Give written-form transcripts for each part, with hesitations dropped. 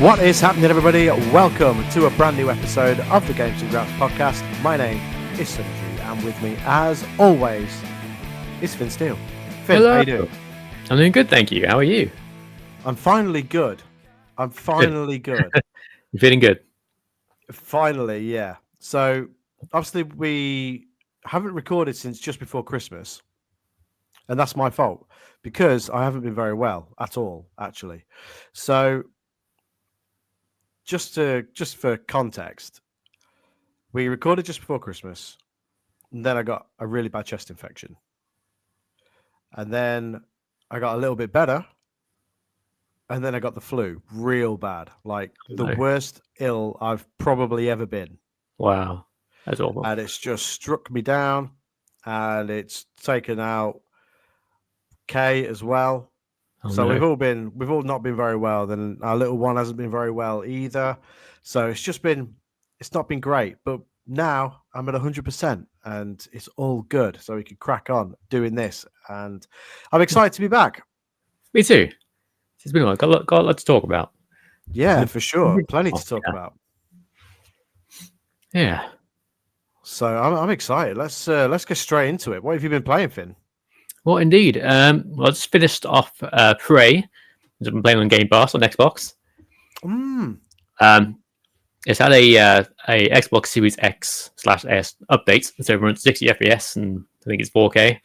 What is happening, everybody? Welcome to a brand new episode of the Games Graps Podcast. My name is Sonny Finn, and with me, as always, is Finn Steele. Finn, hello. How you doing? I'm doing good, thank you. How are you? I'm finally good. Good. You're feeling good? Finally, yeah. So, obviously, we haven't recorded since just before Christmas, and that's my fault because I haven't been very well at all, actually. So, just for context, we recorded just before Christmas, and then I got a really bad chest infection, and then I got a little bit better, and then I got the flu real bad, like the worst ill I've probably ever been. Wow, that's awful. And it's just struck me down, and it's taken out Kay as well. So we've all not been very well. Then our little one hasn't been very well either. So it's not been great. But now I'm at 100% and it's all good. So we can crack on doing this. And I'm excited to be back. Me too. It's been a while. Got a lot to talk about. Yeah, for sure. Plenty to talk about. Yeah. So I'm excited. Let's get straight into it. What have you been playing, Finn? Well, indeed. I just finished off Prey. I've been playing on Game Pass on Xbox. It's had a Xbox Series X/S update. It's over on 60 FPS and I think it's 4K.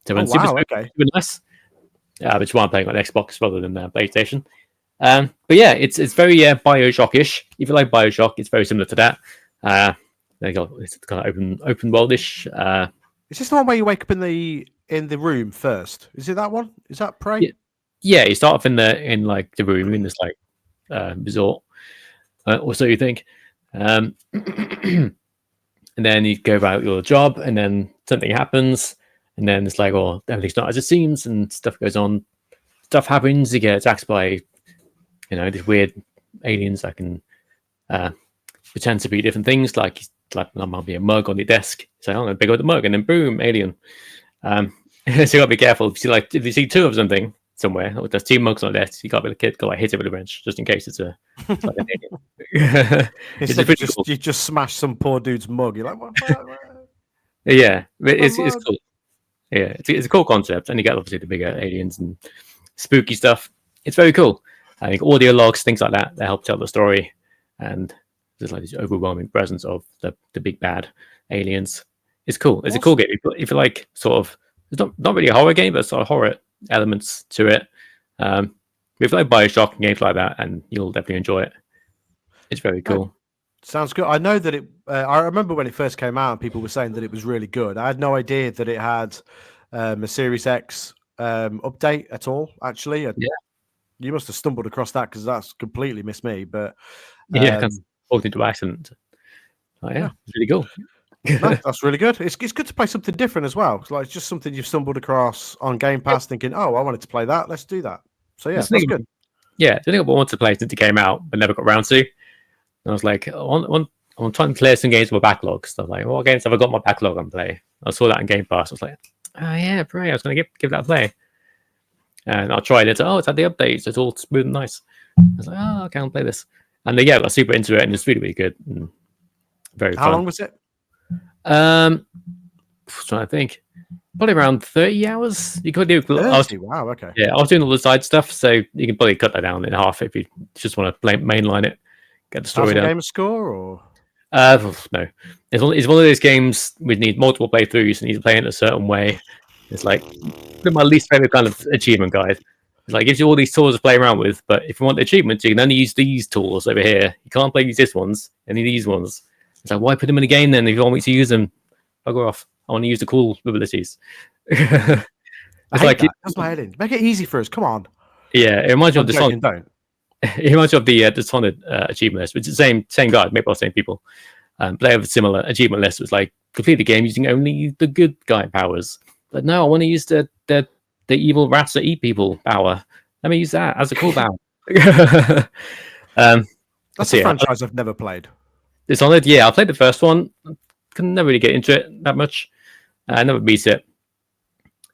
So super nice. Which is why I'm playing on Xbox rather than PlayStation. But yeah, it's very Bioshock-ish. If you like Bioshock, it's very similar to that. It's kind of open worldish. Is this the one where you wake up in the room first? Is it that one? Is that Prey? Yeah, you start off in the room in this resort, or so you think, and then you go about your job, and then something happens, and then it's like, oh, everything's not as it seems, and stuff goes on, stuff happens. You get attacked by, these weird aliens that can pretend to be different things, like there might be a mug on your desk. So I'm gonna pick up the mug, and then boom, alien. So you gotta be careful. If you see two of something somewhere, or there's two mugs on the desk, you gotta be the kid, hit it with a wrench just in case it's an alien. You just smash some poor dude's mug. You're like, what? Yeah, it's cool. Yeah, it's a cool concept, and you get obviously the bigger aliens and spooky stuff. It's very cool. I think audio logs, things like that help tell the story, and there's like this overwhelming presence of the big bad aliens. It's cool. It's a cool game. If you like sort of, it's not really a horror game, but sort of horror elements to it. If you like Bioshock and games like that, and you'll definitely enjoy it. It's very cool. Sounds good. I know that I remember when it first came out, people were saying that it was really good. I had no idea that it had a Series X update at all. Actually, you must have stumbled across that because that's completely missed me. But walked into accident. Oh yeah, it's really cool. No, that's really good. It's good to play something different as well. It's just something you've stumbled across on Game Pass, thinking, "Oh, I wanted to play that. Let's do that." So yeah, that's good. Yeah, the thing I wanted to play since it came out, but never got around to. And I was like, I'm trying to clear some games with my backlog. So I was like, what games have I got my backlog on play? I saw that in Game Pass. I was like, oh yeah, Prey. I was going to give that a play. And I tried it. It's had the updates. It's all smooth and nice. I was like, oh, okay, I'll play this. And I got super into it, and it's really, really good. And very fun. How long was it? I'm trying to think. Probably around 30 hours. You could do. Wow, okay. Yeah, I was doing all the side stuff, so you can probably cut that down in half if you just want to mainline it, get the story done. Game score or? No. It's one of those games we need multiple playthroughs and you need to play it a certain way. It's like my least favorite kind of achievement guide. It's like it gives you all these tools to play around with, but if you want the achievements, you can only use these tools over here. You can't play these ones, any of these ones. It's like, why put them in a game then if you want me to use them? Bugger off. I want to use the cool abilities. That's my head in. Make it easy for us. Come on. Yeah, it reminds you of the It reminds you of the Dishonored achievement list, which is the same guy, made by the same people. But they have a similar achievement list. It was like, complete the game using only the good guy powers. But no, I want to use the evil rats that eat people power. Let me use that as a cool power. That's a franchise I've never played. Dishonored, yeah, I played the first one. Can never really get into it that much. I never beat it.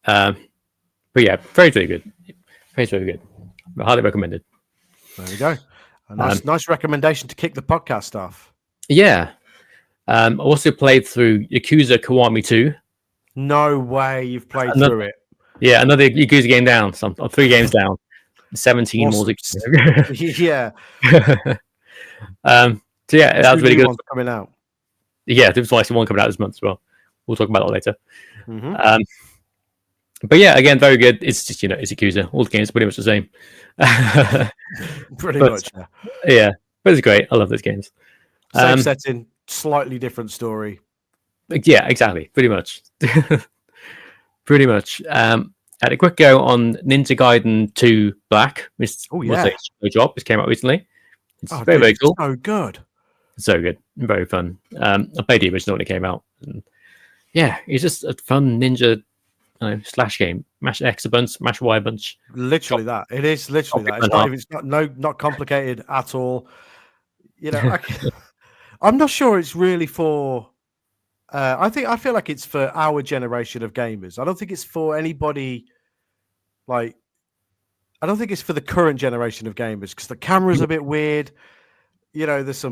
But yeah, very, very good. Very, very good. Highly recommended. There we go. A nice recommendation to kick the podcast off. Yeah. I also played through Yakuza Kiwami 2. No way you've played through it. Yeah, another Yakuza game down. So I'm 3 games down. 17 awesome. more. Yeah. So yeah, that was really good. Coming out. Yeah, there's actually one coming out this month as well. We'll talk about that later. Mm-hmm. But yeah, again, very good. It's just, it's Yakuza. All the games are pretty much the same. Pretty much. Yeah, but it's great. I love those games. Same setting, slightly different story. Yeah, exactly. Pretty much. Pretty much. Had a quick go on Ninja Gaiden 2 Black, which was a job. This came out recently. It's very cool. So good. So good. Very fun. I played the original when it came out. And yeah, it's just a fun ninja slash game. Mash X a bunch, mash Y a bunch. Literally that. It is literally that. It's not complicated at all. I'm not sure it's really for. I feel like it's for our generation of gamers. I don't think it's for anybody. I don't think it's for the current generation of gamers because the camera's a bit weird. There's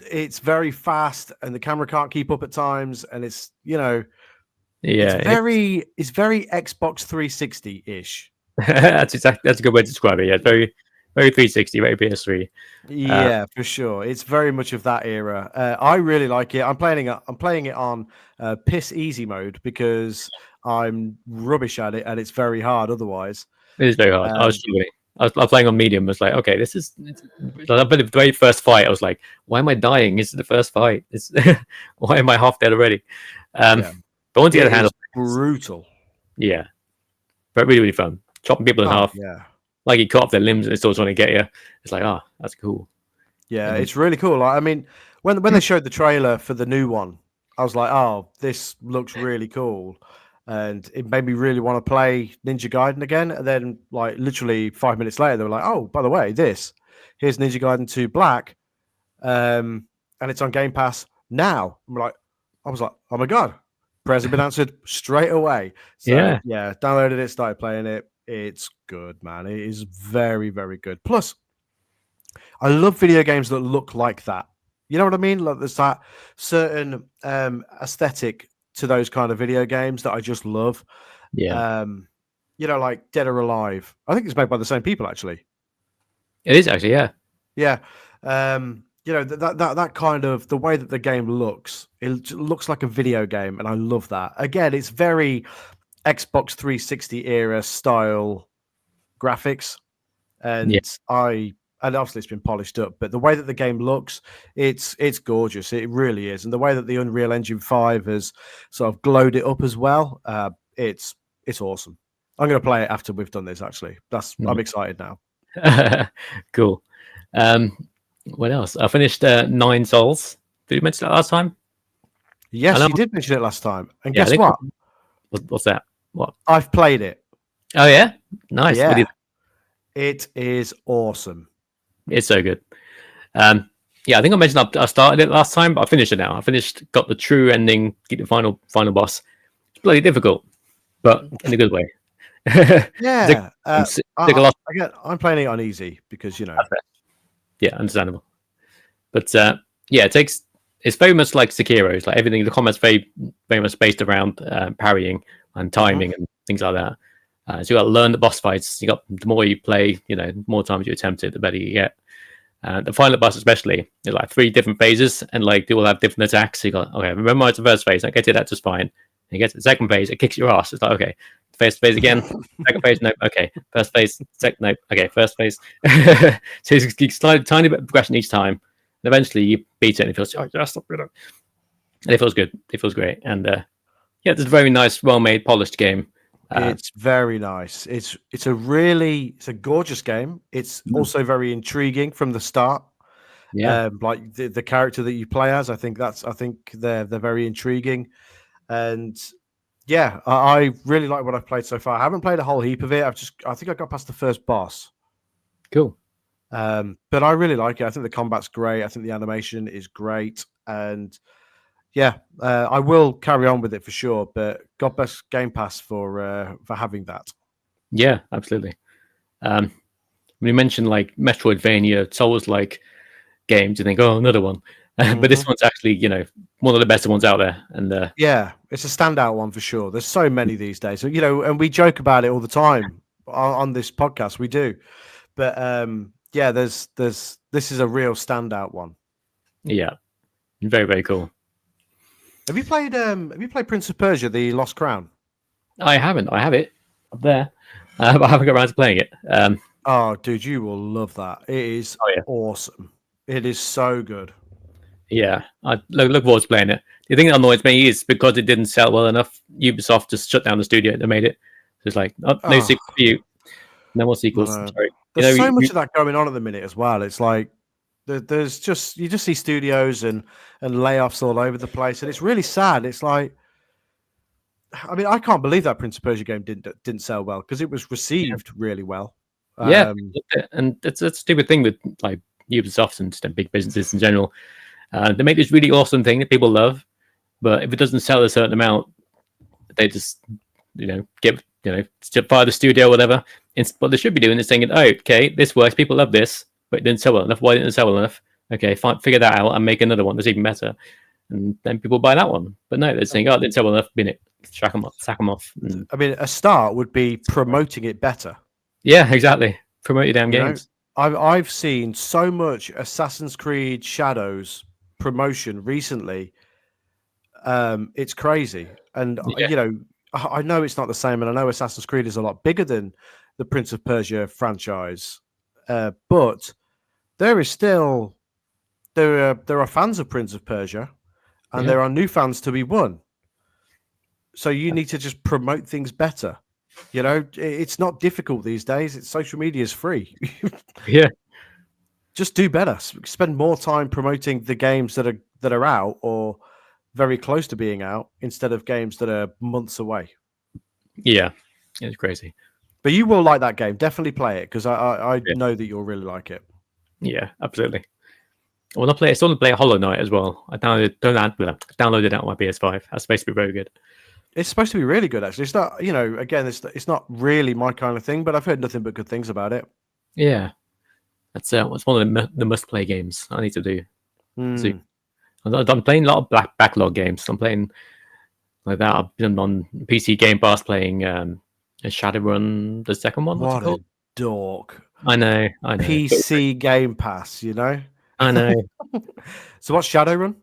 it's very fast and the camera can't keep up at times, and it's it's very Xbox 360 ish. That's a good way to describe it. Yeah, very very 360, very PS3. Yeah, for sure. It's very much of that era. I really like it. I'm playing it on piss easy mode because I'm rubbish at it and it's very hard otherwise. It is very hard. I was playing on medium. I was like, okay, this is. The very first fight, I was like, why am I dying? This is the first fight. Why am I half dead already? But once you get a handle, brutal. Yeah, but really, really fun. Chopping people in half. Yeah, like you cut off their limbs and they're still trying to get you. It's like, that's cool. Yeah, it's really cool. I mean, when they showed the trailer for the new one, I was like, oh, this looks really cool. And it made me really want to play Ninja Gaiden again. And then, literally 5 minutes later, they were like, oh, by the way, here's Ninja Gaiden 2 Black. And it's on Game Pass now. I was like, oh my God, prayers have been answered straight away. So, yeah, downloaded it, started playing it. It's good, man. It is very, very good. Plus, I love video games that look like that. You know what I mean? Like there's that certain aesthetic to those kind of video games that I just love. Yeah. Like Dead or Alive. I think it's made by the same people, actually. It is actually, yeah. Yeah. That kind of the way that the game looks, it looks like a video game, and I love that. Again, it's very Xbox 360 era style graphics, and and obviously it's been polished up, but the way that the game looks, it's gorgeous. It really is. And the way that the Unreal Engine 5 has sort of glowed it up as well, it's awesome. I'm going to play it after we've done this, actually. I'm excited now. Cool. What else? I finished 9 Souls. Did you mention that last time? Yes, you did mention it last time. And guess what? What's that? What? I've played it. Oh, yeah? Nice. Yeah. It is awesome. It's so good. I think I mentioned I started it last time, but I finished it now. Got the true ending, get the final boss. It's bloody difficult, but in a good way. Yeah. I'm playing it on easy because, Yeah, understandable. But it's very much like Sekiro. It's like everything, the combat's very, very much based around parrying and timing and things like that. So you got to learn the boss fights. The more you play, the more times you attempt it, the better you get. The final boss, especially, there's like 3 different phases, and they all have different attacks. So you got memorize the first phase. I get to that just fine. You get to the second phase, it kicks your ass. It's like first phase again, second phase, no, okay. First phase, second, no, okay. First phase. So it's tiny bit of progression each time, and eventually you beat it, and it feels and it feels good. It feels great, and it's a very nice, well-made, polished game. It's very nice. It's a gorgeous game. It's also very intriguing from the start. Yeah, like the character that you play as, I think they're very intriguing, and yeah, I really like what I've played so far. I haven't played a whole heap of it. I think I got past the first boss. Cool. But I really like it. I think the combat's great. I think the animation is great, and yeah, I will carry on with it for sure. But God bless Game Pass for having that. Yeah, absolutely. When you mentioned like Metroidvania, Souls like, games, you think, oh, another one. But this one's actually, one of the best ones out there. And yeah, it's a standout one for sure. There's so many these days, and we joke about it all the time on this podcast. We do, but yeah, this is a real standout one. Yeah, very, very cool. Have you played Prince of Persia: The Lost Crown? I haven't. I have it up there, but I haven't got around to playing it. Oh, dude, you will love that. It is awesome. It is so good. Yeah, I look forward to playing it. The thing that annoys me is because it didn't sell well enough, Ubisoft just shut down the studio that made it. So it's like, no sequel for you. No more sequels. Sorry. There's so much of that going on at the minute as well. It's like there's just you just see studios and layoffs all over the place, and it's really sad. It's like, I mean, I can't believe that Prince of Persia game didn't sell well because it was received really well. Yeah, and it's a stupid thing with like Ubisoft and big businesses in general. They make this really awesome thing that people love, but if it doesn't sell a certain amount, they just fire the studio or whatever. What they should be doing is saying, oh, okay, this works, people love this, but it didn't sell well enough. Why didn't it sell well enough? Okay, fine, figure that out and make another one that's even better, and then people buy that one. But no, they're saying, oh, it didn't sell well enough, bin it, sack them off. I mean, a start would be promoting it better. Yeah, exactly. Promote your damn games. I've seen so much Assassin's Creed Shadows promotion recently. It's crazy, and I know it's not the same, and I know Assassin's Creed is a lot bigger than the Prince of Persia franchise, but there is still there are fans of Prince of Persia, and there are new fans to be won. So you need to just promote things better. It's not difficult these days. Social media is free. Yeah. Just do better. Spend more time promoting the games that are out or very close to being out instead of games that are months away. Yeah, it's crazy. But you will like that game. Definitely play it because I know that you'll really like it. Yeah, absolutely. I want to play Hollow Knight as well. I downloaded it on my PS5. That's supposed to be very good. It's supposed to be really good, actually. It's not, again, it's not really my kind of thing, but I've heard nothing but good things about it. Yeah, that's it's one of the must-play games I need to do. So, I'm playing a lot of backlog games. I'm playing like that. I've been on PC Game Pass playing Shadowrun, the second one. What a dork! I know. PC Game Pass, I know. So what's Shadowrun?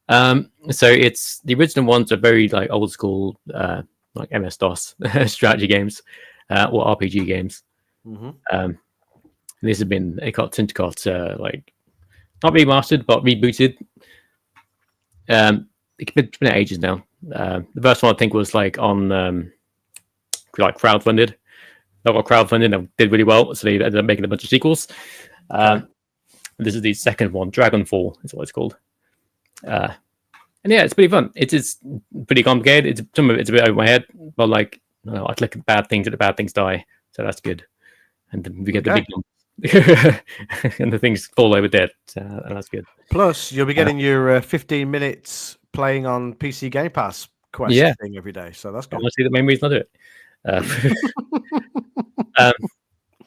So it's the original ones are very like old school, like MS DOS strategy games, or RPG games. This has been it got like not remastered but rebooted. It's been ages now. The first one I think was like on like crowdfunded. That got crowdfunded and did really well, so they ended up making a bunch of sequels. This is the second one, Dragonfall is what it's called. And yeah, it's pretty fun. It's pretty complicated. Some of it's a bit over my head, but like I click bad things and the bad things die, so that's good. And then we get the big ones, and the things fall over dead, and that's good. Plus, you'll be getting your 15 minutes playing on PC Game Pass quest thing every day, so that's good. Honestly, the main reason I do it.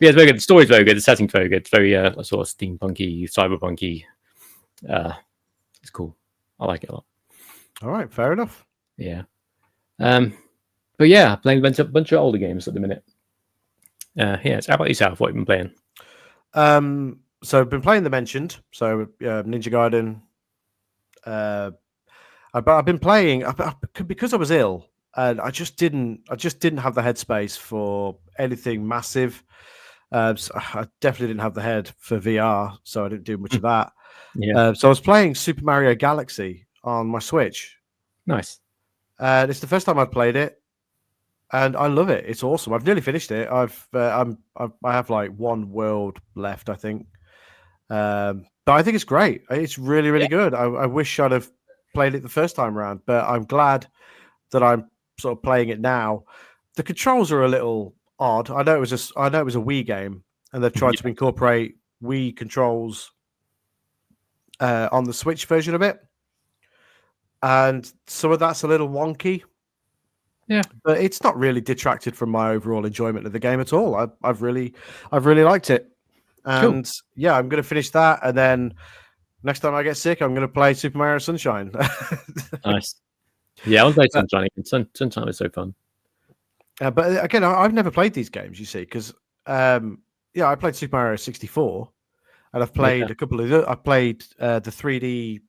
Yeah, it's very good. The story's very good. The setting's very good. It's very sort of steampunky, cyberpunky. It's cool. I like it a lot. All right, fair enough. Yeah. But yeah, playing a bunch of older games at the minute. Yeah, so how about yourself? What have you been playing? So I've been playing the mentioned. So Ninja Gaiden. I've been playing because I was ill, and I just didn't have the headspace for anything massive. So I definitely didn't have the head for VR, so I didn't do much of that. Yeah. So I was playing Super Mario Galaxy on my Switch. Nice. It's the first time I've played it, and I love it. It's awesome. I've nearly finished it. I have like one world left, I think. But I think it's great. It's really, really good. I wish I'd have played it the first time around, but I'm glad that I'm sort of playing it now. The controls are a little odd. I know it was a Wii game, and they've tried to incorporate Wii controls on the Switch version of it, and some of that's a little wonky. Yeah, but it's not really detracted from my overall enjoyment of the game at all. I've really liked it, and I'm going to finish that, and then Next time I get sick, I'm going to play Super Mario Sunshine. Nice. Yeah, I was playing Sunshine. Sunshine was so fun. But again, I've never played these games, you see, because I played Super Mario 64, and I've played a couple of. I played the 3D.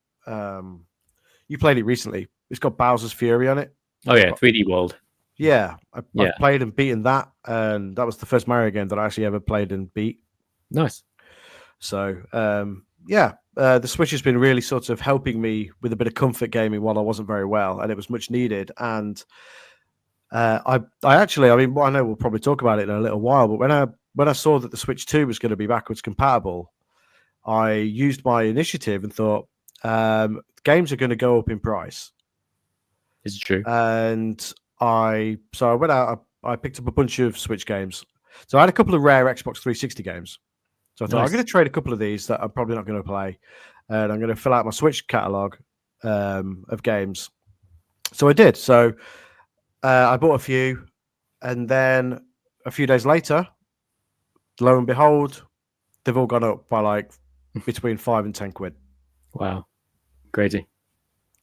You played it recently. It's got Bowser's Fury on it. Oh yeah, 3D World. Yeah, I've played and beaten that, and that was the first Mario game that I actually ever played and beat. Nice. So the Switch has been really sort of helping me with a bit of comfort gaming while I wasn't very well, and it was much needed. And I mean, I know we'll probably talk about it in a little while, but when I saw that the Switch 2 was going to be backwards compatible, I used my initiative and thought games are going to go up in price. Is it true? And I went out. I picked up a bunch of Switch games. So I had a couple of rare Xbox 360 games. So I thought I'm going to trade a couple of these that I'm probably not going to play, and I'm going to fill out my Switch catalog of games. So I did. So I bought a few, and then a few days later, lo and behold, they've all gone up by like between £5 and £10. Wow, crazy!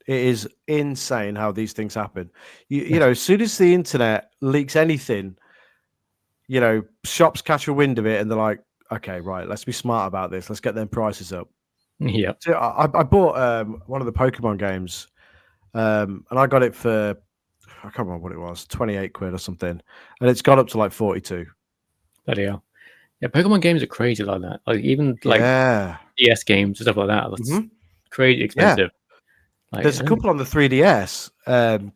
It is insane how these things happen. You know, as soon as the internet leaks anything, you know, shops catch a wind of it, and they're like, "Okay, right, let's be smart about this. Let's get them prices up." Yeah. So I bought one of the Pokemon games, and I got it for I can't remember what it was, £28 or something, and it's gone up to like 42. Bloody hell. Yeah, Pokemon games are crazy like that. Like even like DS games and stuff like that. That's crazy expensive. Yeah. Like, there's a couple on the 3DS.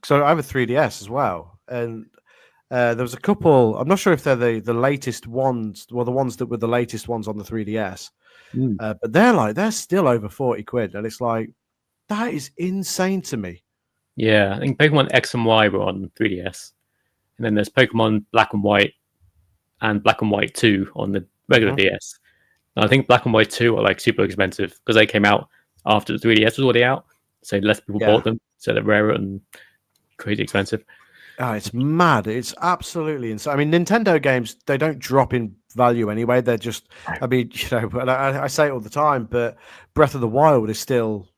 So I have a 3DS as well, and there was a couple. I'm not sure if they're the latest ones, well, the ones that were the latest ones on the 3DS, but they're still over £40, and it's like that is insane to me. Yeah, I think Pokemon X and Y were on 3DS, and then there's Pokemon Black and White and Black and White 2 on the regular DS. And I think Black and White 2 are like super expensive because they came out after the 3DS was already out, so less people bought them, so they're rarer and crazy expensive. Oh, it's mad. It's absolutely insane. I mean, Nintendo games, they don't drop in value anyway. They're just, I mean, you know, and I say it all the time, but Breath of the Wild is still,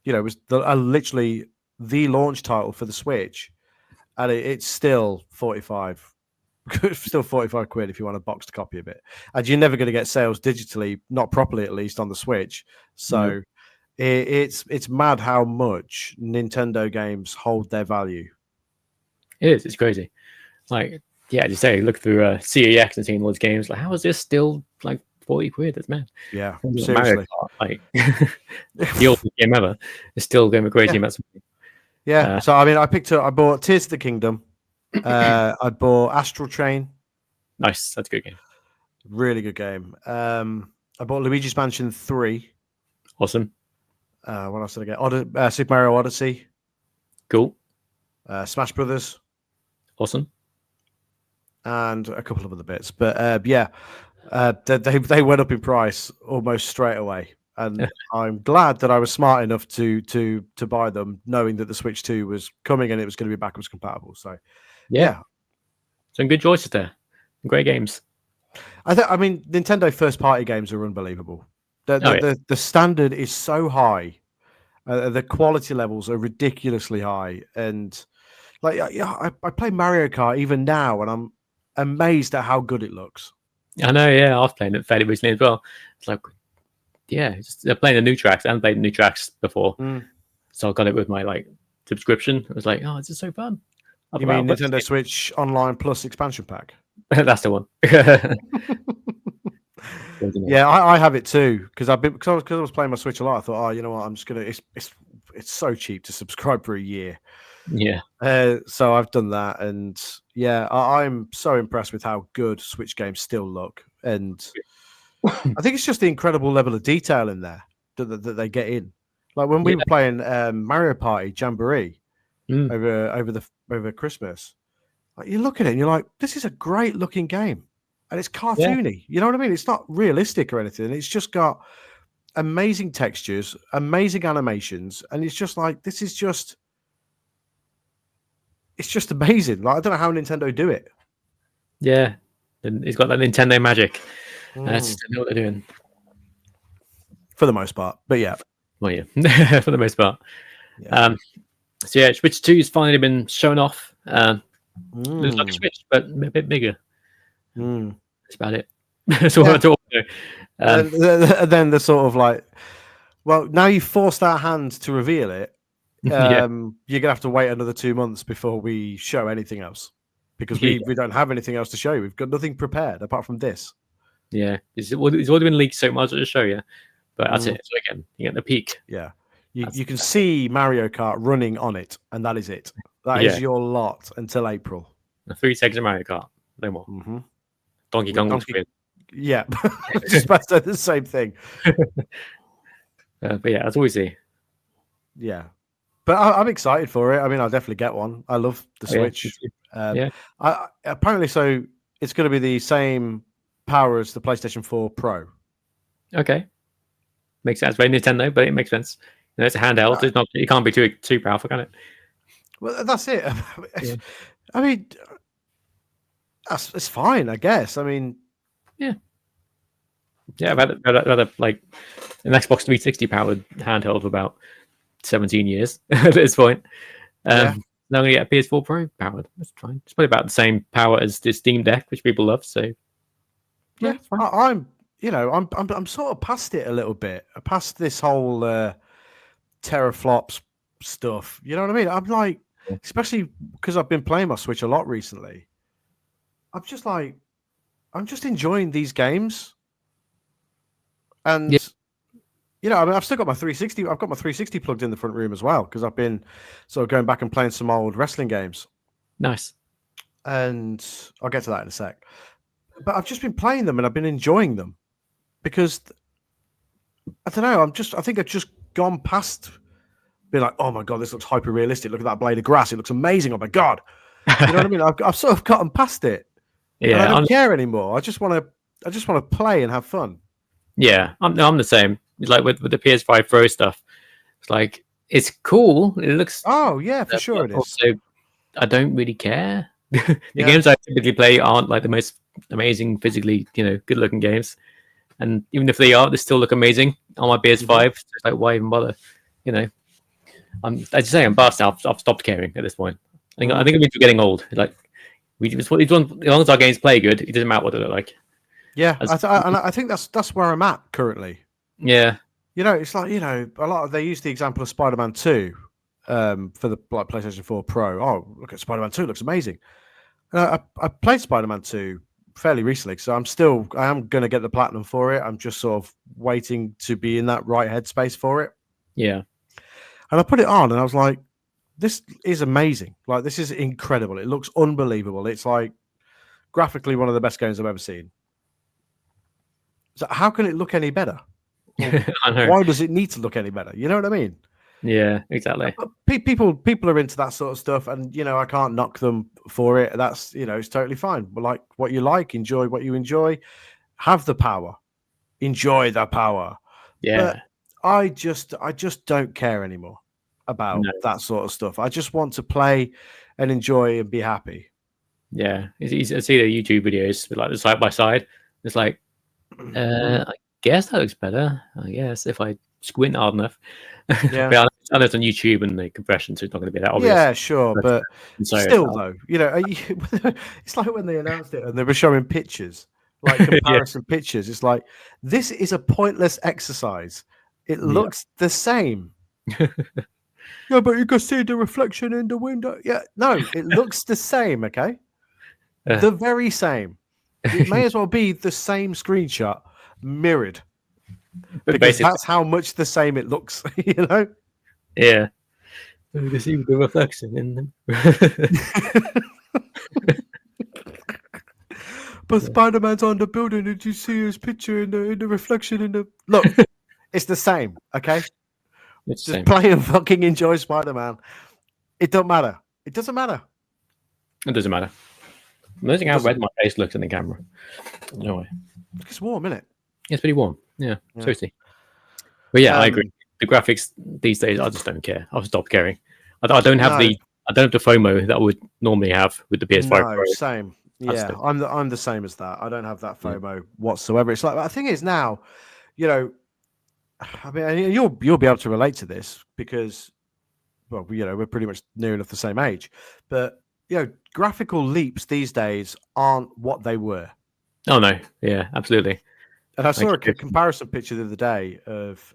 you know, it was literally the launch title for the Switch, and it's still 45. Still £45 if you want a boxed copy of it, and you're never going to get sales digitally, not properly at least, on the Switch. So it's mad how much Nintendo games hold their value. It is. It's crazy. Like, yeah, as you say, look through CEX and seeing all those games. Like, how is this still like £40? That's mad. Yeah, seriously. Like the oldest game ever is still going with crazy amounts of money. Yeah. So I mean, I bought Tears of the Kingdom. I bought Astral Chain. Nice. That's a good game. Really good game. I bought Luigi's Mansion 3. Awesome. What else did I get? Super Mario Odyssey. Cool. Smash Brothers. Awesome. And a couple of other bits. But they went up in price almost straight away. And I'm glad that I was smart enough to buy them, knowing that the Switch 2 was coming and it was going to be backwards compatible. So, yeah. Some good choices there. Great games. I mean, Nintendo first-party games are unbelievable. The standard is so high. The quality levels are ridiculously high. And, like, I play Mario Kart even now, and I'm amazed at how good it looks. I know, yeah. I've played it fairly recently as well. It's like, yeah, they're playing the new tracks. I haven't played the new tracks before, so I got it with my like subscription. I was like, oh, this is so fun. You mean Nintendo Switch Online Plus expansion pack? That's the one. Yeah, I have it too because I was playing my Switch a lot. I thought, oh, you know what, I'm just gonna. It's so cheap to subscribe for a year. Yeah. So I've done that, and yeah, I'm so impressed with how good Switch games still look, and I think it's just the incredible level of detail in there that they get in. Like when we were playing Mario Party Jamboree over Christmas, like you look at it and you're like, this is a great looking game, and it's cartoony. You know what I mean? It's not realistic or anything. It's just got amazing textures, amazing animations, and it's just like it's just amazing. Like I don't know how Nintendo do it. Yeah, and it's got that Nintendo magic. That's know what they're doing for the most part. But yeah, Well, yeah, for the most part. Yeah. So yeah, Switch 2 has finally been shown off. Looks like a Switch, but a bit bigger. That's about it. That's all I know. And then the sort of like, well, now you've forced our hand to reveal it. You're gonna have to wait another 2 months before we show anything else, because we don't have anything else to show you. We've got nothing prepared apart from this. Yeah, it's already been leaked, so much to show you. But that's it. So again, you get the peak. Yeah, you can see Mario Kart running on it, and that is it. That is your lot until April. 3 seconds of Mario Kart, no more. Donkey Kong looks weird. Yeah, just about to say the same thing. But yeah, that's all we see. Yeah, but I'm excited for it. I mean, I'll definitely get one. I love the Switch. Apparently, so it's going to be the same power as the PlayStation 4 Pro. Okay, makes sense. Very Nintendo, but it makes sense. You know, it's a handheld. It's not. It can't be too powerful, can it? Well, that's it. I mean, it's fine, I guess. I mean, yeah. I've had like an Xbox 360 powered handheld for about 17 years at this point. Now I'm gonna get a PS4 Pro powered. That's fine. It's probably about the same power as the Steam Deck, which people love. So yeah, I'm sort of past it a little bit. Past this whole teraflops stuff. You know what I mean? I'm like, especially because I've been playing my Switch a lot recently. I'm just enjoying these games. And you know, I mean, I've still got my 360. I've got my 360 plugged in the front room as well, because I've been sort of going back and playing some old wrestling games. Nice. And I'll get to that in a sec. But I've just been playing them and I've been enjoying them, because I don't know. I think I've just gone past being like, oh my god, this looks hyper realistic. Look at that blade of grass. It looks amazing. Oh my god. You know what I mean? I've sort of gotten past it. Yeah, and I don't care anymore. I just want to play and have fun. Yeah, I'm the same. It's like with the PS5 Pro stuff. It's like, it's cool. It looks. Oh yeah, for sure it is. Also, I don't really care. The games I typically play aren't like the most amazing, physically, good-looking games. And even if they are, they still look amazing on my PS5. It's like, why even bother? As you say, I'm past now. I've stopped caring at this point. I think it means we're getting old. Like, as long as our games play good, it doesn't matter what they look like. Yeah, and I think that's where I'm at currently. Yeah, it's like, they use the example of Spider-Man 2 for the PlayStation 4 Pro. Oh, look at Spider-Man 2, looks amazing. I played Spider-Man 2 fairly recently, so I am going to get the platinum for it. I'm just sort of waiting to be in that right headspace for it. Yeah, and I put it on, and I was like, this is amazing. Like, this is incredible. It looks unbelievable. It's like graphically one of the best games I've ever seen. So how can it look any better? I know. Why does it need to look any better? You know what I mean? Yeah, exactly. People are into that sort of stuff, and I can't knock them for it. That's it's totally fine. But like what you like, enjoy what you enjoy, have the power, enjoy the power. Yeah. But I just don't care anymore about that sort of stuff. I just want to play and enjoy and be happy. Yeah, it's easy to see the YouTube videos with like the side by side. It's like, I guess that looks better. I guess if I squint hard enough. Yeah, but I know it's on YouTube and the compression, so it's not going to be that obvious. Yeah, sure, but still, though, it's like when they announced it and they were showing pictures, like comparison pictures. It's like, this is a pointless exercise. It looks the same. Yeah, but you can see the reflection in the window. Yeah, no, it looks the same. Okay, the very same. It may as well be the same screenshot mirrored. Because that's how much the same it looks, Yeah. You can see the reflection in them. But Spider-Man's on the building. Did you see his picture in the reflection in the... Look, it's the same, okay? Just play and fucking enjoy Spider-Man. It don't matter. It doesn't matter. It doesn't matter. Amazing how red my face looks in the camera. No way. It's warm, isn't it? It's pretty warm. Yeah. Totally. But yeah, I agree. The graphics these days, I just don't care. I've stopped caring. I don't have the FOMO that I would normally have with the PS5 Pro. Same. Yeah, I'm the same as that. I don't have that FOMO whatsoever. It's like, the thing is now, I mean, you'll be able to relate to this because, well, we're pretty much near enough the same age, but graphical leaps these days aren't what they were. Oh no, yeah, absolutely. And I saw a comparison picture the other day of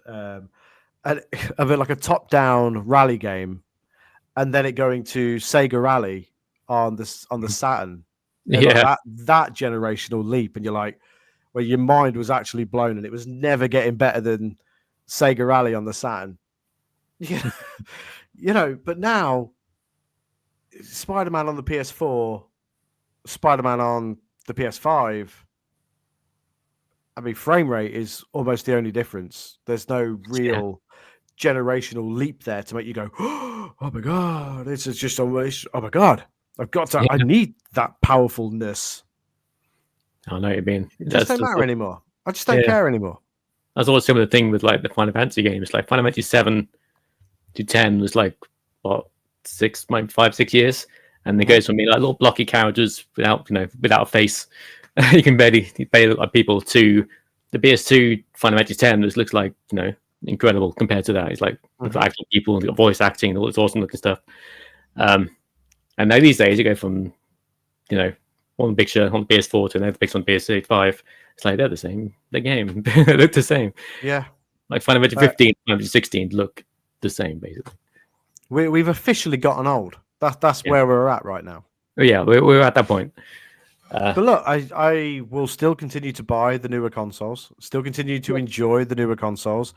like a top-down rally game, and then it going to Sega Rally on the Saturn. And Yeah, like that generational leap, and you're like, where your mind was actually blown, and it was never getting better than Sega Rally on the Saturn. But now Spider-Man on the PS4, Spider-Man on the PS5. I mean, frame rate is almost the only difference. There's no real generational leap there to make you go, oh my God, this is just almost, oh my God, I've got to, I need that powerfulness. I know what you mean. It just don't matter anymore. I just don't care anymore. That's always some of the thing with like the Final Fantasy games. Like Final Fantasy 7 to 10 was like, what, 5-6 years? And it goes from being like little blocky characters without a face. You can barely look like people, to the PS2 Final Fantasy 10, which looks like, incredible compared to that. It's like actual people, voice acting, and all this awesome looking stuff. And now these days you go from, one picture on the PS4 to another picture on the PS5. It's like they're the same. The game, they look the same. Yeah, like Final Fantasy 15, Final Fantasy 16 look the same basically. We've officially gotten old. That's where we're at right now. Yeah, we're at that point. But look, I will still continue to buy the newer consoles, still continue to enjoy the newer consoles,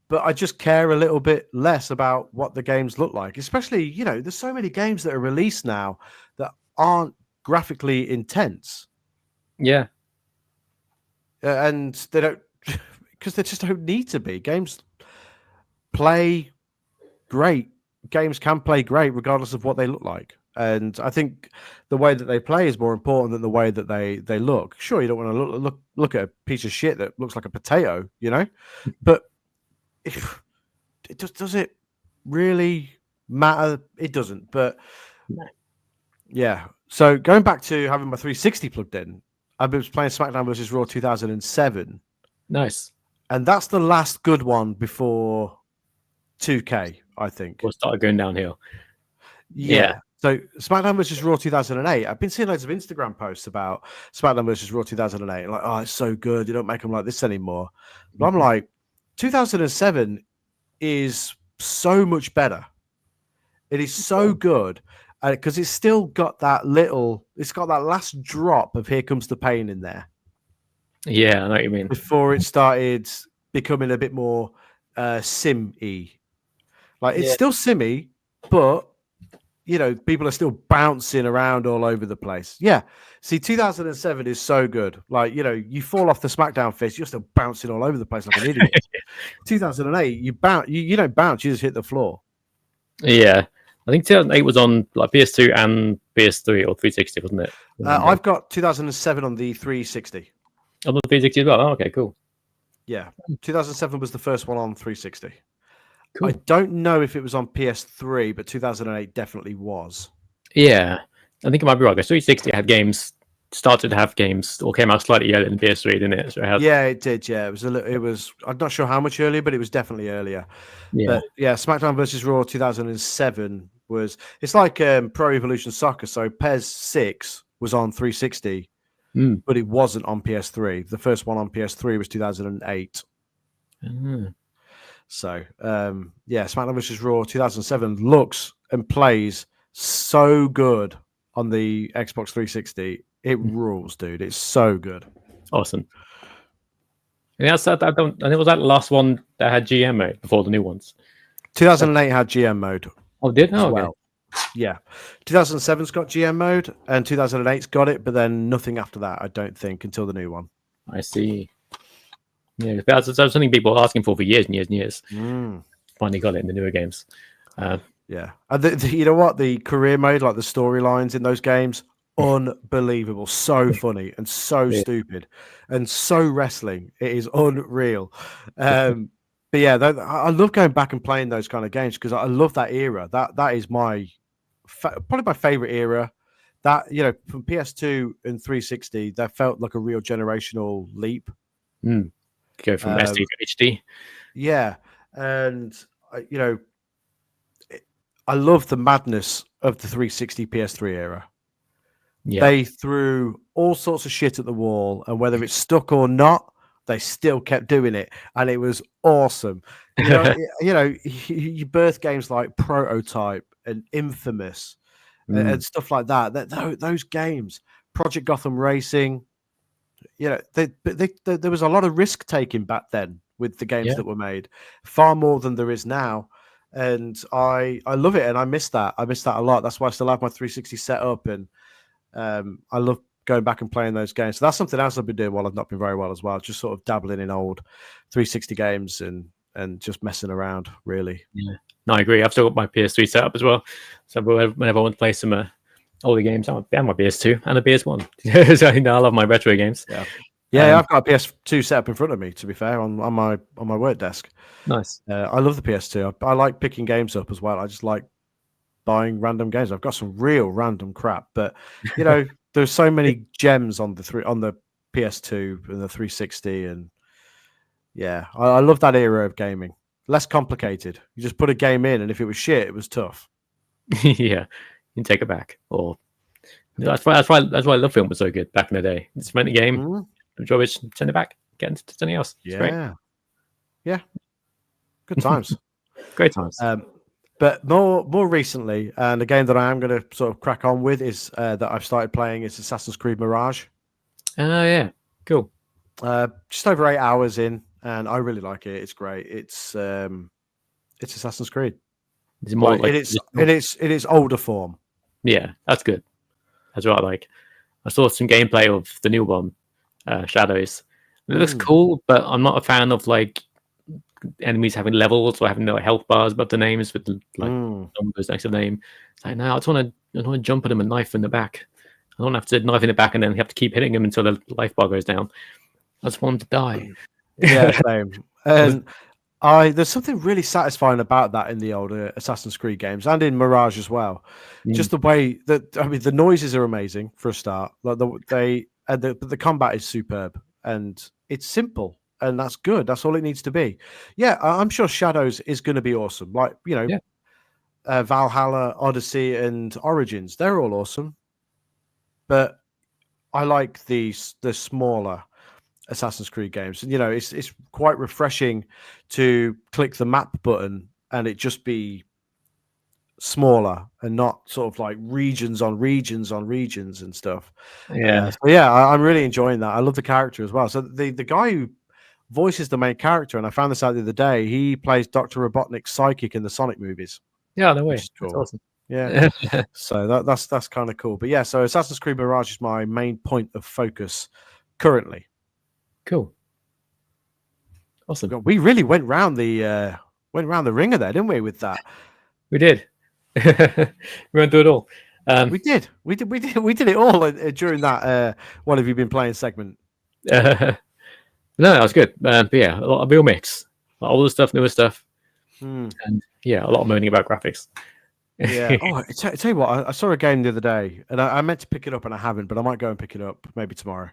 but I just care a little bit less about what the games look like. Especially, there's so many games that are released now that aren't graphically intense. Yeah. And they don't, because they just don't need to be. Games play great. Games can play great regardless of what they look like. And I think the way that they play is more important than the way that they look. Sure, you don't want to look at a piece of shit that looks like a potato, but does it really matter? It doesn't. But yeah. So going back to having my 360 plugged in, I was playing SmackDown vs. Raw 2007. Nice. And that's the last good one before 2K, I think. We'll start going downhill. Yeah. So SmackDown vs. Raw 2008, I've been seeing loads of Instagram posts about SmackDown vs. Raw 2008. Like, oh, it's so good. You don't make them like this anymore. But I'm like, 2007 is so much better. It is so good because it's still got that last drop of Here Comes the Pain in there. Yeah, I know what you mean. Before it started becoming a bit more sim-y. Like, it's still simmy, but people are still bouncing around all over the place. Yeah. See, 2007 is so good. Like, you fall off the SmackDown fist, you're still bouncing all over the place like an idiot. 2008, you bounce, you don't bounce, you just hit the floor. Yeah. I think 2008 was on like PS2 and PS3 or 360, wasn't it? I've got 2007 on the 360. On the 360 as well? Oh, okay, cool. Yeah. 2007 was the first one on 360. Cool. I don't know if it was on PS3, but 2008 definitely was. Yeah, I think it might be right. Because 360 had games, started to have games, or came out slightly earlier than PS3, didn't it? So it did. Yeah, it was. I'm not sure how much earlier, but it was definitely earlier. Yeah, but yeah. SmackDown vs. Raw 2007 was. It's like Pro Evolution Soccer. So PES 6 was on 360, but it wasn't on PS3. The first one on PS3 was 2008. So, SmackDown vs. Raw 2007 looks and plays so good on the Xbox 360. It rules, dude. It's so good. Awesome. And I think it was that the last one that had GM mode before the new ones. 2008 had GM mode. Oh, did? Oh, well. Okay. Yeah. 2007's got GM mode and 2008's got it, but then nothing after that, I don't think, until the new one. I see. Yeah, that's something people are asking for years and years and years. Finally got it in the newer games. Yeah. And you know what? The career mode, like the storylines in those games, unbelievable. So funny and so stupid and so wrestling. It is unreal. But yeah, I love going back and playing those kind of games because I love that era. That is probably my favorite era. That, from PS2 and 360, that felt like a real generational leap. Go from SD to HD. Yeah, and you know, I love the madness of the 360 PS3 era. Yeah. They threw all sorts of shit at the wall, and whether it stuck or not, they still kept doing it, and it was awesome. You birth games like Prototype and Infamous and stuff like that. Those games, Project Gotham Racing, there was a lot of risk taking back then with the games that were made, far more than there is now. And I love it, and I miss that. I miss that a lot. That's why I still have my 360 set up, and I love going back and playing those games. So that's something else I've been doing while I've not been very well as well. Just sort of dabbling in old 360 games and just messing around, really. Yeah, no, I agree. I've still got my PS3 set up as well. So whenever I want to play some older games, and my PS2 and a PS1. So I love my retro games. Yeah, I've got a PS2 set up in front of me. To be fair, on my work desk. Nice. I love the PS2. I like picking games up as well. I just like buying random games. I've got some real random crap, but there's so many gems on the PS2 and the 360, and I love that era of gaming. Less complicated. You just put a game in, and if it was shit, it was tough. Yeah, you can take it back. Or that's why Love Film was so good back in the day. Just rent a game, enjoy it, send it back, get into something else. It's great. Yeah, good times. Great times. But more recently, and a game that I am going to sort of crack on with is that I've started playing is Assassin's Creed Mirage. Oh yeah, cool. Just over 8 hours in, and I really like it. It's great. It's Assassin's Creed. Is it more in its older form. Yeah, that's good. That's what I like. I saw some gameplay of the new one, Shadows. It looks cool, but I'm not a fan of like enemies having levels or having no health bars above the names with numbers next to the name. It's like, no, I just want to jump at them and knife in the back. I don't have to knife in the back and then have to keep hitting them until the life bar goes down. I just want them to die. Yeah, same. And there's something really satisfying about that in the older Assassin's Creed games and in Mirage as well. Just the way that the noises are amazing for a start. Like the combat is superb and it's simple. And that's good. That's all it needs to be. Yeah, I'm sure Shadows is going to be awesome. Like, Valhalla, Odyssey, and Origins. They're all awesome. But I like the smaller Assassin's Creed games. And, it's quite refreshing to click the map button and it just be smaller and not sort of like regions on regions on regions and stuff. I'm really enjoying that. I love the character as well. So the guy who voices the main character, and I found this out the other day, he plays Dr. Robotnik's psychic in the Sonic movies. Yeah, no way. Cool. That's awesome. Yeah. So that's kind of cool. But yeah, so Assassin's Creed Mirage is my main point of focus currently. Cool. Awesome. We really went round the ringer there, didn't we, with that? We did. We went through it all. We did it all during that what have you been playing segment. No, that was good. But yeah, a lot of real mix. Older stuff, newer stuff. And yeah, a lot of moaning about graphics. Yeah. Oh, tell you what, I saw a game the other day, and I meant to pick it up, and I haven't, but I might go and pick it up maybe tomorrow.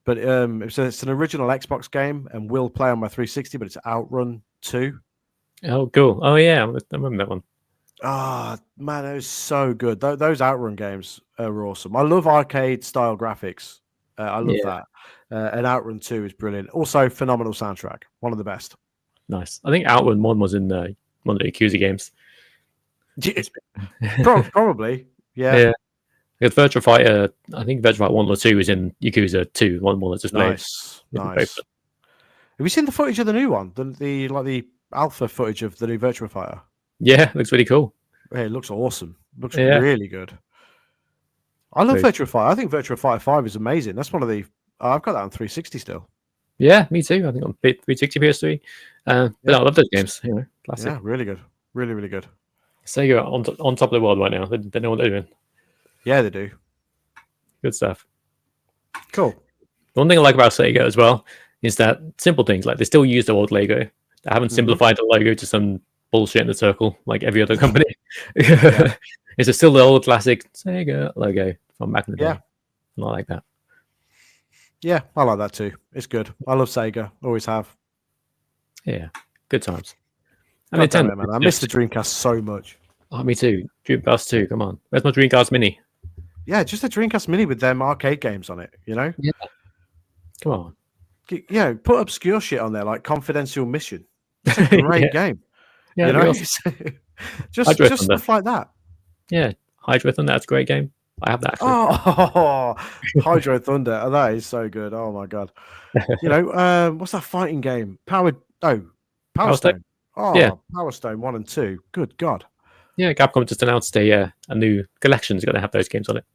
But it's an original Xbox game, and will play on my 360, but it's Outrun 2. Oh, cool. Oh, yeah, I remember that one. Ah, man, it was so good. Those Outrun games are awesome. I love arcade-style graphics. I love that. And Outrun 2 is brilliant. Also, phenomenal soundtrack. One of the best. Nice. I think Outrun 1 was in one of the Yakuza games. Probably. Yeah. Because Virtua Fighter, I think Virtua Fighter 1 or 2 is in Yakuza 2, one that's just played. Nice. Have you seen the footage of the new one? The alpha footage of the new Virtua Fighter? Yeah, looks really cool. Hey, it looks awesome. Looks really good. I love Virtua Fighter. I think Virtua Fighter 5 is amazing. That's one of the... I've got that on 360 still. Yeah, me too. I think on 360 PS3. But I love those games. Classic. Yeah, really good. Really, really good. Sega on top of the world right now. They know what they're doing. Yeah, they do. Good stuff. Cool. One thing I like about Sega as well is that simple things, like they still use the old logo. They haven't simplified the logo to some bullshit in the circle like every other company. It's still the old classic Sega logo from back in the day. Yeah. And I like that. Yeah, I like that too. It's good. I love Sega. Always have. Yeah. Good times. And Nintendo, it, man. I miss the Dreamcast so much. Oh, me too. Dreamcast 2, come on. Where's my Dreamcast Mini? Yeah, just a Dreamcast Mini with them arcade games on it, you know? Yeah. Come on. Yeah, put obscure shit on there, like Confidential Mission. It's a great game. Yeah, you know? Awesome. just stuff like that. Yeah, Hydro Thunder, that's a great game. I have that, actually. Oh, Hydro Thunder. That is so good. Oh, my God. You know, what's that fighting game? Power Stone. Oh, yeah. Power Stone 1 and 2. Good God. Yeah, Capcom just announced a new collection. It's going to have those games on it.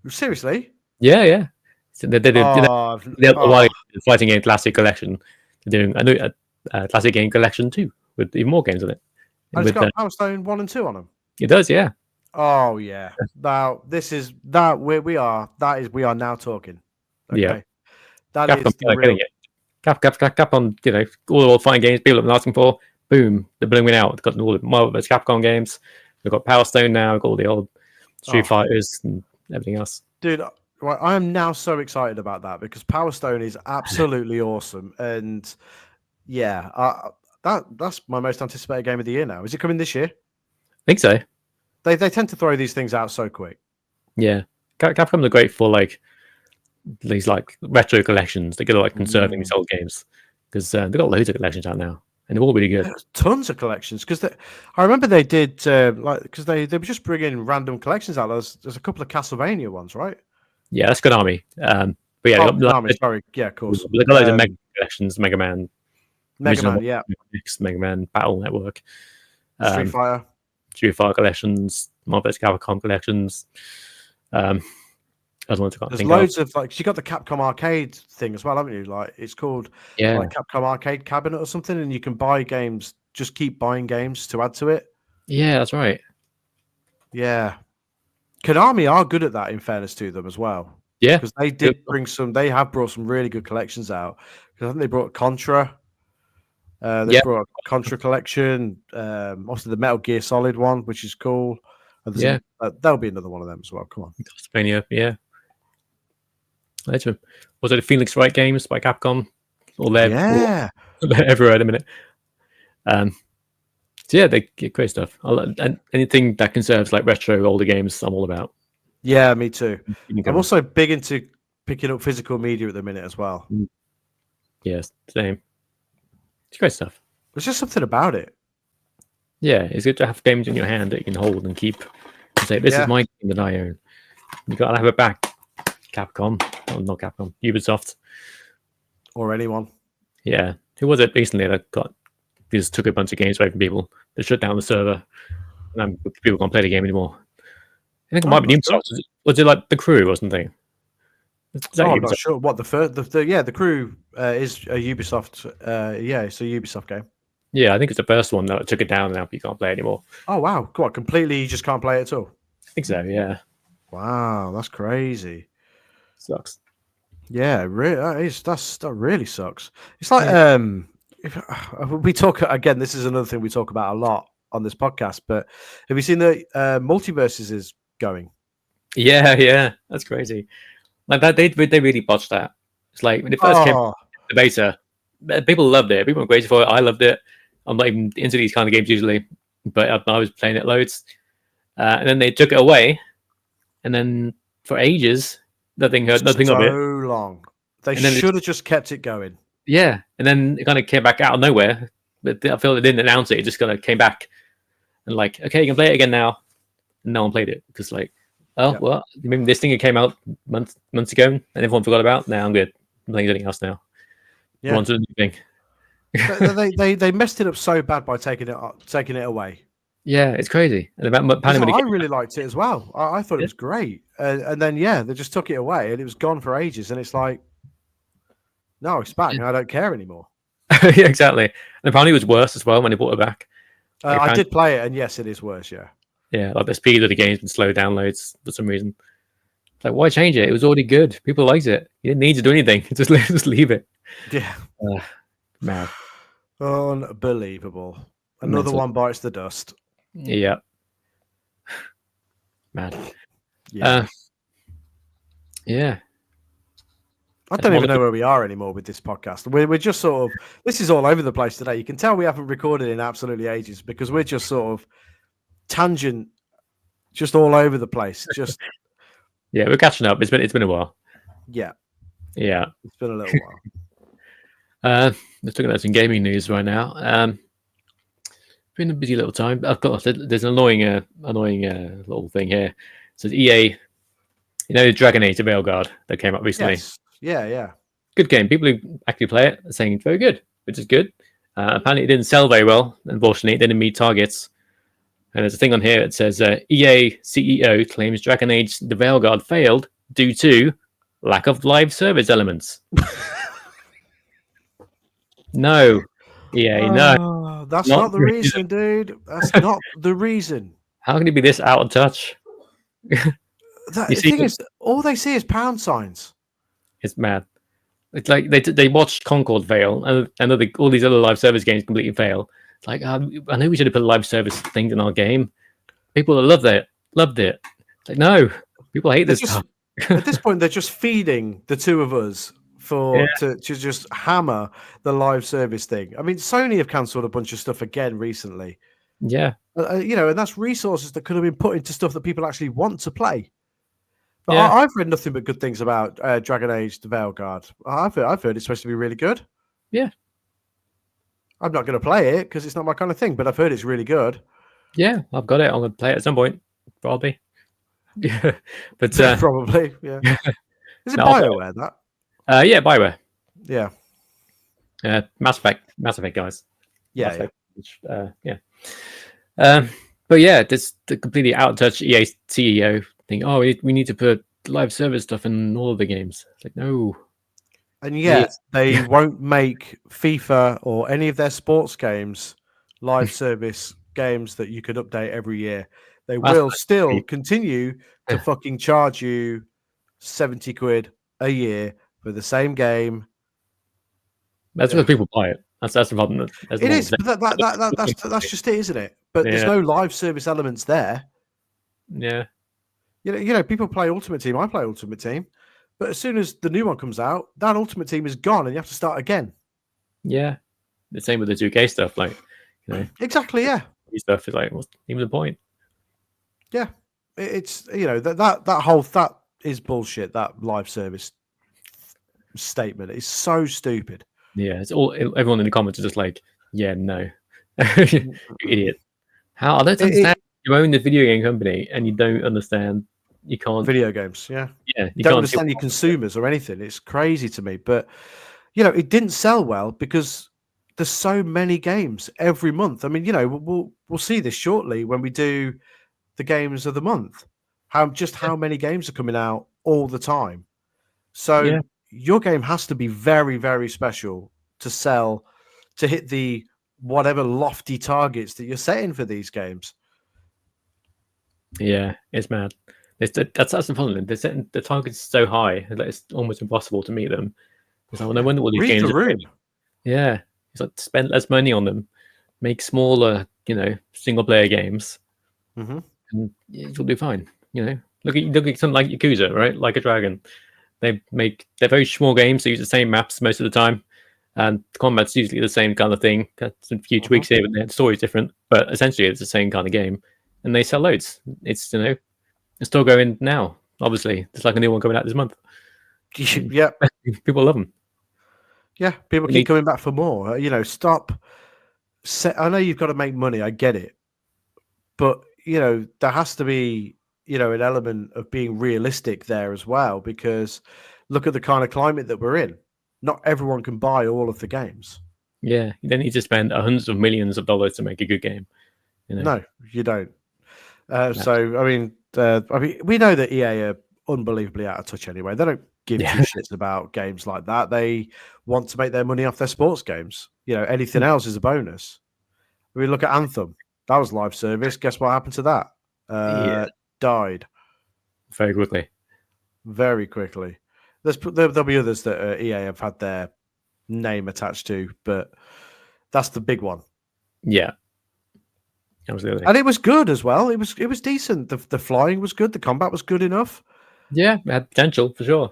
Seriously? Yeah. So they did the fighting game classic collection. They're doing a new classic game collection too, with even more games on it. And it's got Power Stone 1 and 2 on them. It does, yeah. Oh yeah. Now this is that where we are. That is we are now talking. Okay? Yeah. That Capcom is the getting it. Capcom, you know, all the old fighting games people have been asking for. Boom, they're blooming out. They've got all the Marvel vs. Capcom games. They've got Power Stone now. They've got all the old Street Fighters and everything else. Dude, I am now so excited about that because Power Stone is absolutely awesome. And yeah, that's my most anticipated game of the year now. Is it coming this year? I think so. They tend to throw these things out so quick. Yeah, Capcom are great for like these like retro collections. They're good at like conserving these old games because they've got loads of collections out now. And they're all really good. There's tons of collections because I remember they did because they were just bringing random collections out. There's a couple of Castlevania ones, right? Yeah, that's Konami. But yeah, Konami, sorry, yeah, of course. They've got loads of Mega collections, Mega Man, yeah, Mega Man Battle Network, Street Fighter collections, Marvel vs. Capcom collections. There's loads of like you got the Capcom arcade thing as well, haven't you? Like it's called like Capcom Arcade Cabinet or something, and you can buy games. Just keep buying games to add to it. Yeah, that's right. Yeah, Konami are good at that. In fairness to them as well. Yeah, because they did bring some. They have brought some really good collections out. Because I think they brought Contra. They brought a Contra collection. Also the Metal Gear Solid one, which is cool. And there'll be another one of them as well. Come on, Castlevania, yeah. Was it the Phoenix Wright games by Capcom? They're everywhere at the minute. So yeah, they get great stuff. And anything that conserves like retro older games, I'm all about. Yeah, me too. I'm also big into picking up physical media at the minute as well. Yes, same. It's great stuff. There's just something about it. Yeah, it's good to have games in your hand that you can hold and keep and say, this is my game that I own. You got to have it back. Capcom. Oh, not Capcom. Ubisoft. Or anyone. Yeah. Who was it recently that just took a bunch of games away from people? They shut down the server. And people can't play the game anymore. I think it might be Ubisoft. Was it like The Crew or something? I'm not sure. What the Crew is a Ubisoft. It's a Ubisoft game. Yeah, I think it's the first one that took it down and now you can't play it anymore. Oh wow! Come on, completely. You just can't play it at all. I think so. Yeah. Wow, that's crazy. Sucks. Yeah, that really sucks. It's like if we talk again. This is another thing we talk about a lot on this podcast. But have you seen the Multiverses is going? Yeah, that's crazy. Like that, they really botched that. It's like when it first came the beta, people loved it. People were crazy for it. I loved it. I'm not even into these kind of games usually, but I was playing it loads. And then they took it away, and then for ages, nothing of it. So long. They should have just kept it going. Yeah, and then it kind of came back out of nowhere. But I feel they didn't announce it. It just kind of came back, and like, okay, you can play it again now. And no one played it because like, well, maybe this thing came out months ago, and everyone forgot about. Now I'm good. I'm playing something else now. Yeah, on to the new thing. they messed it up so bad by taking it away. Yeah, it's crazy. And I really liked it as well. I thought it was great. And then they just took it away, and it was gone for ages. And it's like, no, it's back, and I don't care anymore. Yeah, exactly. And apparently it was worse as well when they brought it back. I did play it, and yes, it is worse. Yeah, like the speed of the game's been slow downloads for some reason. It's like, why change it? It was already good. People liked it. You didn't need to do anything. Just leave it. Yeah. Mad. Unbelievable. Another one bites the dust. Yeah. Mad. Yeah. Yeah. I don't even know where we are anymore with this podcast. We're just sort of, this is all over the place today. You can tell we haven't recorded in absolutely ages because we're just sort of tangent, just all over the place. Just yeah, we're catching up. It's been a while. Yeah, it's been a little while. Let's talk about some gaming news right now. Been a busy little time. Of course, there's an annoying little thing here. It says EA, Dragon Age: The Veilguard that came up recently. Yes. Yeah. Good game. People who actually play it are saying it's very good, which is good. Apparently, it didn't sell very well. Unfortunately, it didn't meet targets. And there's a thing on here that says EA CEO claims Dragon Age: The Veilguard failed due to lack of live service elements. No, EA, no. That's not the reason, dude. That's not the reason. How can it be this out of touch? The thing is, all they see is pound signs. It's mad. It's like they watched Concord fail, and all these other live service games completely fail. It's like, I know we should have put live service things in our game. People loved it. It's like, no, people hate this stuff. At this point, they're just feeding the two of us to just hammer the live service thing. I mean, Sony have cancelled a bunch of stuff again recently. Yeah. And that's resources that could have been put into stuff that people actually want to play. But yeah. I've read nothing but good things about Dragon Age: The Veilguard. I've heard it's supposed to be really good. Yeah. I'm not going to play it because it's not my kind of thing, but I've heard it's really good. Yeah, I've got it. I'm going to play it at some point, probably. Yeah, but probably. Yeah. Is it BioWare that? Yeah, BioWare. Yeah. Mass Effect guys. Yeah. But yeah, this the completely out of touch EA CEO thing. Oh, we need to put live service stuff in all of the games. It's like, no. And yet they won't make FIFA or any of their sports games live service games that you could update every year. They will still continue to fucking charge you 70 quid a year for the same game. That's because people buy it. That's the problem. It is. But that's just it, isn't it? But there's no live service elements there. Yeah. People play Ultimate Team. I play Ultimate Team. But as soon as the new one comes out, that Ultimate Team is gone and you have to start again. Yeah. The same with the 2K stuff. Like, Exactly, yeah. Stuff is like, what's even the point? Yeah. It's, that is bullshit, that live service statement. It's so stupid. Yeah. It's everyone in the comments is just like, yeah, no. You idiot. How? I don't understand. You own the video game company and you don't understand. You can't video games, yeah. You don't understand your consumers or anything. It's crazy to me. But it didn't sell well because there's so many games every month. I mean, we'll see this shortly when we do the games of the month. How many games are coming out all the time. So your game has to be very, very special to sell, to hit the whatever lofty targets that you're setting for these games. Yeah, it's mad. That's the problem. They're setting the targets so high that it's almost impossible to meet them. It's like, well, no wonder all these games the room. Yeah, it's like spend less money on them, make smaller, single player games, and it'll do fine. Look at something like Yakuza, right? Like a Dragon. They're very small games. They use the same maps most of the time, and the combat's usually the same kind of thing. That's a few tweaks here, but the story's different. But essentially, it's the same kind of game, and they sell loads. It's it's still going now. Obviously, there's like a new one coming out this month. Yeah, people love them. Yeah, people keep coming back for more. Stop. I know you've got to make money. I get it, but there has to be an element of being realistic there as well. Because look at the kind of climate that we're in. Not everyone can buy all of the games. Yeah, you don't need to spend hundreds of millions of dollars to make a good game. No, you don't. So I mean, we know that EA are unbelievably out of touch anyway. They don't give two shits about games like that. They want to make their money off their sports games. Anything else is a bonus. We look at Anthem. That was live service. Guess what happened to that? Died very quickly. Very quickly. There'll be others that EA have had their name attached to, but that's the big one. Yeah. Absolutely. And it was good as well. It was decent. The flying was good. The combat was good enough. Yeah, it had potential for sure.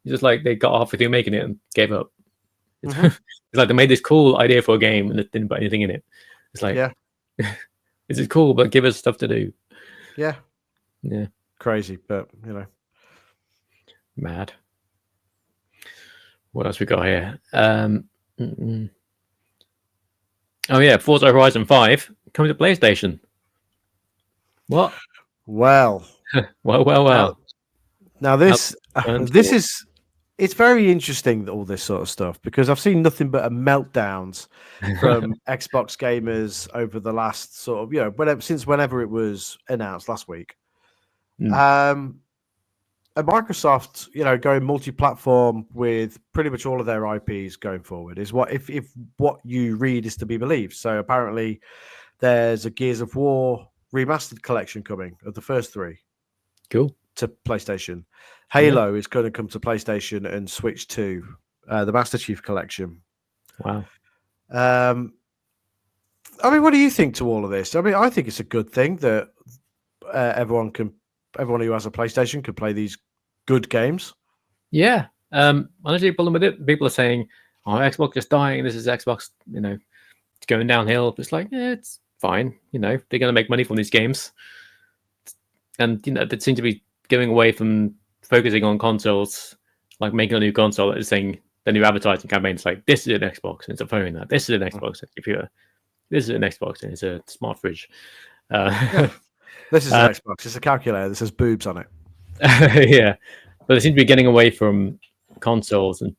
It's just like they got halfway through making it and gave up. It's, Mm-hmm. it's like they made this cool idea for a game and they didn't put anything in it. It's like, yeah, this is cool, but give us stuff to do. yeah, Yeah, crazy, but mad. What else we got here? Oh yeah, Forza Horizon 5 coming to PlayStation. What? Well. Well. Now this is it's very interesting, all this sort of stuff, because I've seen nothing but meltdowns from Xbox gamers over the last sort of since whenever it was announced last week. And Microsoft, going multi-platform with pretty much all of their IPs going forward is what if what you read is to be believed. So apparently there's a Gears of War remastered collection coming of the first 3. Cool. To PlayStation. Halo is going to come to PlayStation and Switch 2, the Master Chief Collection. Wow. I mean, what do you think to all of this? I mean, I think it's a good thing that everyone who has a PlayStation can play these good games. Yeah. Honestly, problem with it, people are saying, "Oh, Xbox is dying. This is Xbox. It's going downhill." It's like, it's fine. They're going to make money from these games, and they seem to be going away from focusing on consoles, like making a new console. It's saying the new advertising campaign is like, "This is an Xbox, and it's a phone. That this is an Xbox, a computer. This is an Xbox, and it's a smart fridge." This is an Xbox. It's a calculator that says boobs on it. Yeah, but they seem to be getting away from consoles and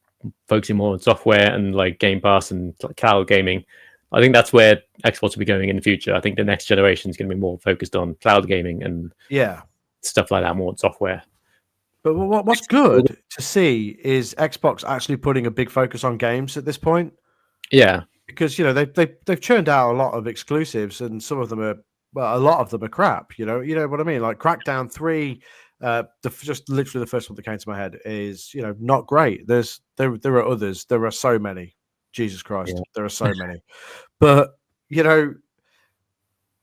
focusing more on software and like Game Pass and like cloud gaming. I think that's where Xbox will be going in the future. I think the next generation is going to be more focused on cloud gaming and stuff like that, more on software. But what's good to see is Xbox actually putting a big focus on games at this point. Yeah, because they've churned out a lot of exclusives, and some of them are a lot of them are crap. You know what I mean? Like Crackdown 3, just literally the first one that came to my head is not great. There are others. There are so many. Jesus Christ, there are so many. But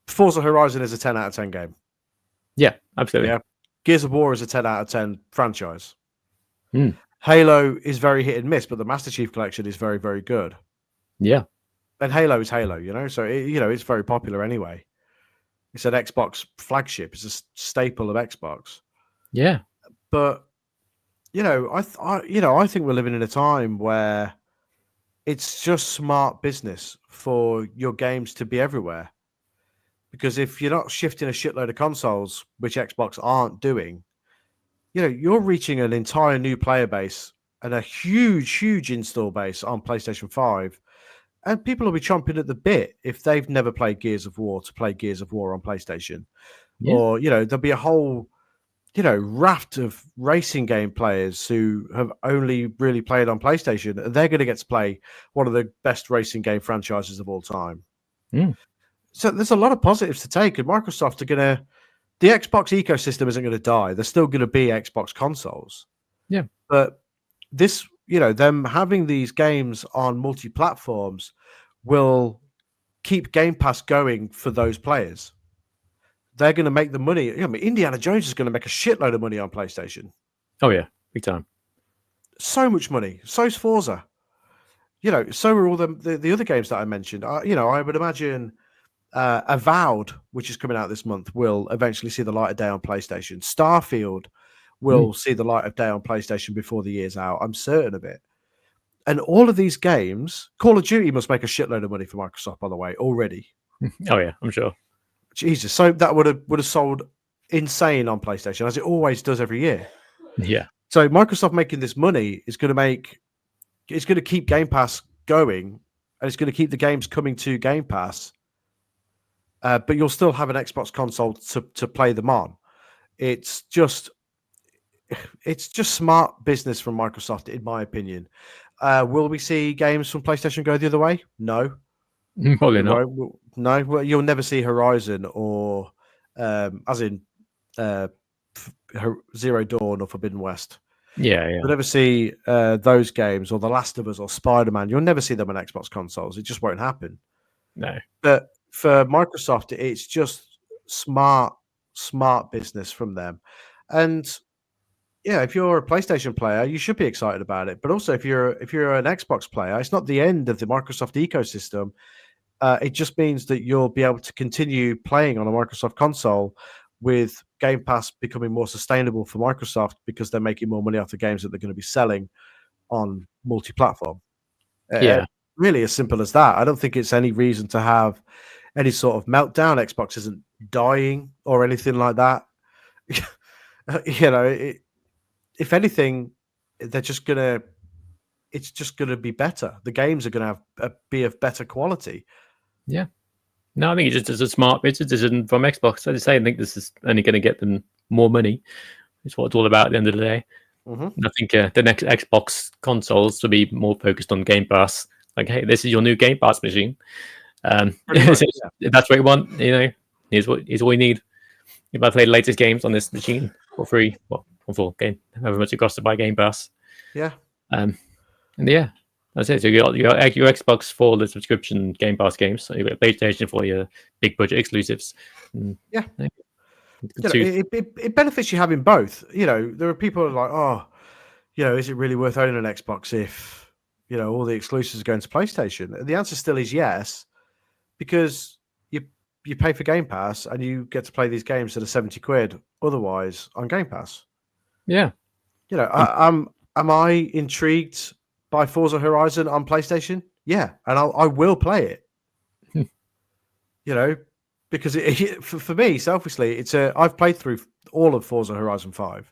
Forza Horizon is a 10 out of 10 game. Yeah, absolutely. Yeah, Gears of War is a 10 out of 10 franchise. Halo is very hit and miss, but the Master Chief Collection is very, very good. Yeah, and Halo is Halo. So it's very popular anyway. It's an Xbox flagship. It's a staple of Xbox. Yeah, but I think we're living in a time where it's just smart business for your games to be everywhere. Because if you're not shifting a shitload of consoles, which Xbox aren't doing, you're reaching an entire new player base and a huge, huge install base on PlayStation 5. And people will be chomping at the bit if they've never played Gears of War to play Gears of War on PlayStation. Yeah. Or, there'll be a whole, raft of racing game players who have only really played on PlayStation. And they're going to get to play one of the best racing game franchises of all time. So there's a lot of positives to take. And Microsoft are the Xbox ecosystem isn't going to die. There's still going to be Xbox consoles. Yeah. But this, them having these games on multi-platforms will keep Game Pass going for those players. They're going to make the money. Indiana Jones is going to make a shitload of money on PlayStation. Oh, yeah. Big time. So much money. So's Forza. So are all the other games that I mentioned. I would imagine Avowed, which is coming out this month, will eventually see the light of day on PlayStation. Starfield will see the light of day on PlayStation before the year's out. I'm certain of it. And all of these games, Call of Duty must make a shitload of money for Microsoft, by the way, already. Oh, yeah, I'm sure. Jesus. So that would have sold insane on PlayStation, as it always does every year. Yeah. So Microsoft making this money is going to keep Game Pass going, and it's going to keep the games coming to Game Pass. But you'll still have an Xbox console to play them on. It's just smart business from Microsoft, in my opinion. Will we see games from PlayStation go the other way? No. Probably not. No, well, you'll never see Horizon or, as in Zero Dawn or Forbidden West. Yeah. You'll never see those games or The Last of Us or Spider-Man. You'll never see them on Xbox consoles. It just won't happen. No. But for Microsoft, it's just smart business from them. And Yeah, if you're a PlayStation player, you should be excited about it. But also, if you're an Xbox player, it's not the end of the Microsoft ecosystem. It just means that you'll be able to continue playing on a Microsoft console with Game Pass becoming more sustainable for Microsoft because they're making more money off the games that they're going to be selling on multi-platform. Yeah. Really as simple as that. I don't think it's any reason to have any sort of meltdown. Xbox isn't dying or anything like that. If anything, they're just gonna. It's just gonna be better. The games are gonna be of better quality. Yeah. No, I think it's just a smart decision from Xbox. As I say, I think this is only going to get them more money. It's what it's all about at the end of the day. Mm-hmm. I think the next Xbox consoles will be more focused on Game Pass. Like, hey, this is your new Game Pass machine. Much, if that's what you want, here's what you need. If I play the latest games on this machine for free, well, or for game, however much it costs to buy Game Pass. Yeah. And yeah, that's it. So you got your Xbox for the subscription Game Pass games. So you got PlayStation for your big budget exclusives. Yeah. It benefits you having both. There are people who are like, oh, is it really worth owning an Xbox if, all the exclusives are going to PlayStation? And the answer still is yes, because you pay for Game Pass and you get to play these games that are 70 quid otherwise on Game Pass. Yeah. Am I intrigued by Forza Horizon on PlayStation? Yeah. And I will play it, because for me, selfishly, I've played through all of Forza Horizon 5,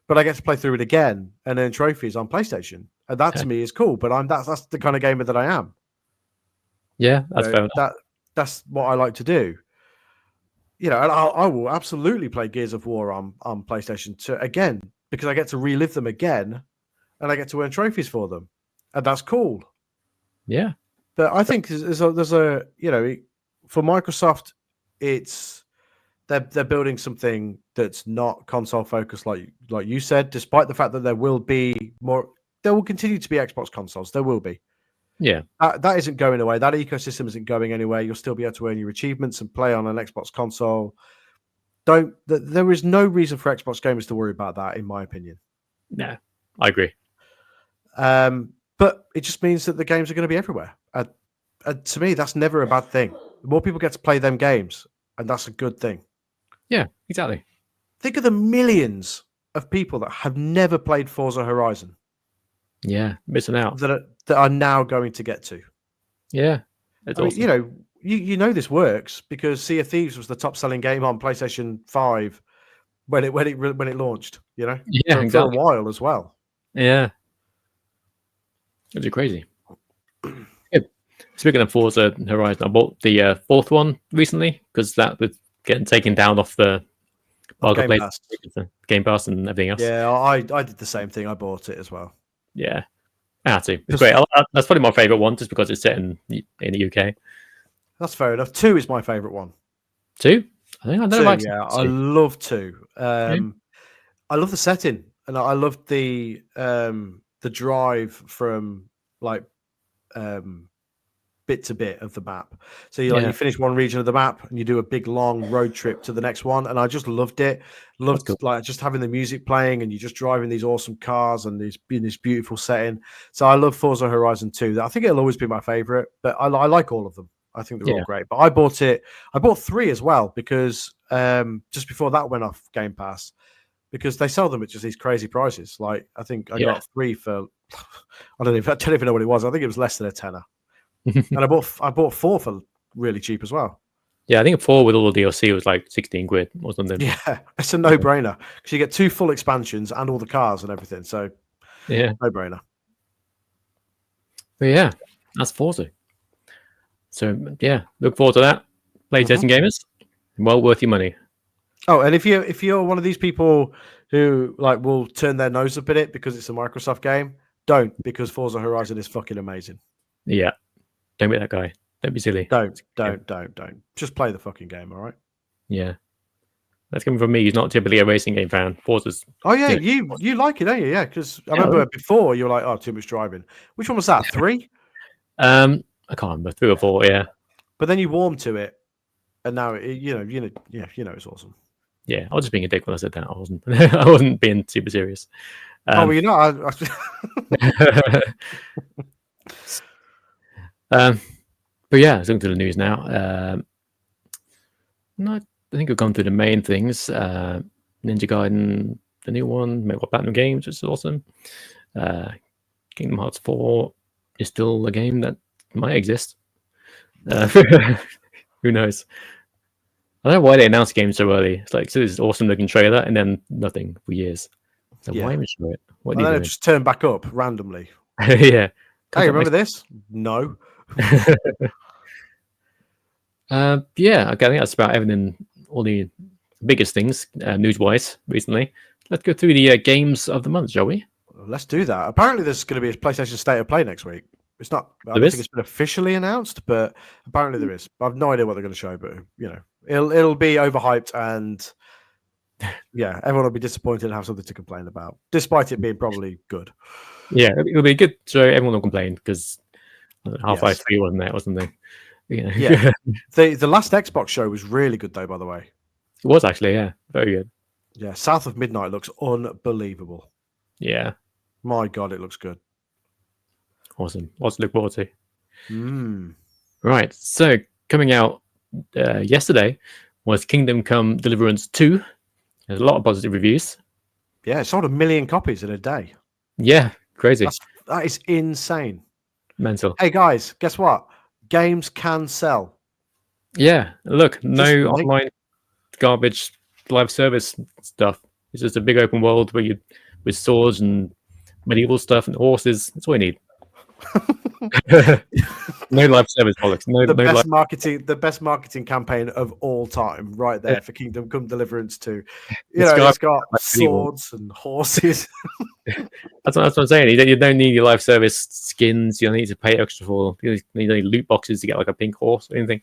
but I get to play through it again and earn trophies on PlayStation. And that to me is cool, but that's the kind of gamer that I am. Yeah, that's fair enough. That's what I like to do. And I will absolutely play Gears of War on PlayStation 2 again, because I get to relive them again and I get to earn trophies for them. And that's cool. Yeah. But I think there's a for Microsoft, they're building something that's not console focused, like you said, despite the fact that there will continue to be Xbox consoles. There will be. Yeah. That isn't going away. That ecosystem isn't going anywhere. You'll still be able to earn your achievements and play on an Xbox console. There is no reason for Xbox gamers to worry about that, in my opinion. No, I agree. But it just means that the games are going to be everywhere. And to me, that's never a bad thing. The more people get to play them games, and that's a good thing. Yeah, exactly. Think of the millions of people that have never played Forza Horizon. Yeah, missing out. That are now going to get to. Yeah, it's awesome. You know this works because Sea of Thieves was the top-selling game on PlayStation 5 when it launched. Yeah, exactly. For a while as well. Yeah, it's crazy. Good. Speaking of Forza Horizon, I bought the fourth one recently because that was getting taken down off the marketplace, Game Pass and everything else. Yeah, I did the same thing. I bought it as well. Yeah, I had to. It's great. That's probably my favorite one, just because it's set in the UK. That's fair enough. 2 is my favorite one. 2? I think I don't like. Yeah, I love 2. I love the setting, and I love the drive from like bit to bit of the map. So you finish one region of the map and you do a big long road trip to the next one, and I just loved it. Like just having the music playing and you're just driving these awesome cars and in this beautiful setting. So I love Forza Horizon 2. I think it'll always be my favorite, but I like all of them. I think they're all great. But I bought 3 as well because just before that went off Game Pass, because they sell them at just these crazy prices. Like I think I got 3 for I don't even know what it was. I think it was less than a tenner. And I bought 4 for really cheap as well. Yeah, I think 4 with all the DLC was like 16 quid or something. Yeah, it's a no-brainer because you get 2 full expansions and all the cars and everything. So yeah, no-brainer. But yeah, that's Forza. So yeah, look forward to that. PlayStation gamers, well worth your money. Oh, and if you're one of these people who like will turn their nose up at it because it's a Microsoft game, don't, because Forza Horizon is fucking amazing. Yeah. Don't be that guy. Don't be silly. Don't. Just play the fucking game, all right? Yeah. That's coming from me. He's not typically a racing game fan. Forza's. Oh, yeah. You like it, don't you? Yeah, because I remember before you were like, oh, too much driving. Which one was that? 3? I can't remember. 3 or 4, yeah. But then you warmed to it, and now, it's awesome. Yeah, I was just being a dick when I said that. I wasn't. I wasn't being super serious. Well, you're not. But yeah, something to the news now. No, I think we've gone through the main things. Ninja Gaiden, the new one, made by Platinum Games, which is awesome. Kingdom Hearts 4 is still a game that might exist. Who knows? I don't know why they announced games so early. It's like, so this awesome looking trailer and then nothing for years. So why even show it? What do you do? Just turn back up randomly. Yeah. Hey, remember this? No. Yeah, okay, I think that's about everything, all the biggest things news-wise recently. Let's go through the games of the month, shall we? Let's do that. Apparently, there's going to be a PlayStation State of Play next week. It's not. I don't think it's been officially announced, but apparently there is. I have no idea what they're going to show, but it'll be overhyped, and yeah, everyone will be disappointed and have something to complain about, despite it being probably good. Yeah, it'll be good, so everyone will complain because Half-Life 3 wasn't there or something. Yeah. The last Xbox show was really good, though. By the way, it was actually, yeah, very good. Yeah, South of Midnight looks unbelievable. Yeah, my God, it looks good. Awesome. Lots to look forward to. Right, so coming out yesterday was Kingdom Come Deliverance 2. There's a lot of positive reviews. Yeah, it sold 1 million copies in a day. Yeah, crazy. That is insane. Mental. Hey guys, guess what? Games can sell. Yeah, look, no online garbage live service stuff. It's just a big open world where with swords and medieval stuff and horses. That's all you need. No live service bollocks. The best marketing campaign of all time, right there for Kingdom Come Deliverance 2. It's got swords and horses. That's what I'm saying. You don't need your live service skins. You don't need to pay extra for. You don't need any loot boxes to get like a pink horse or anything.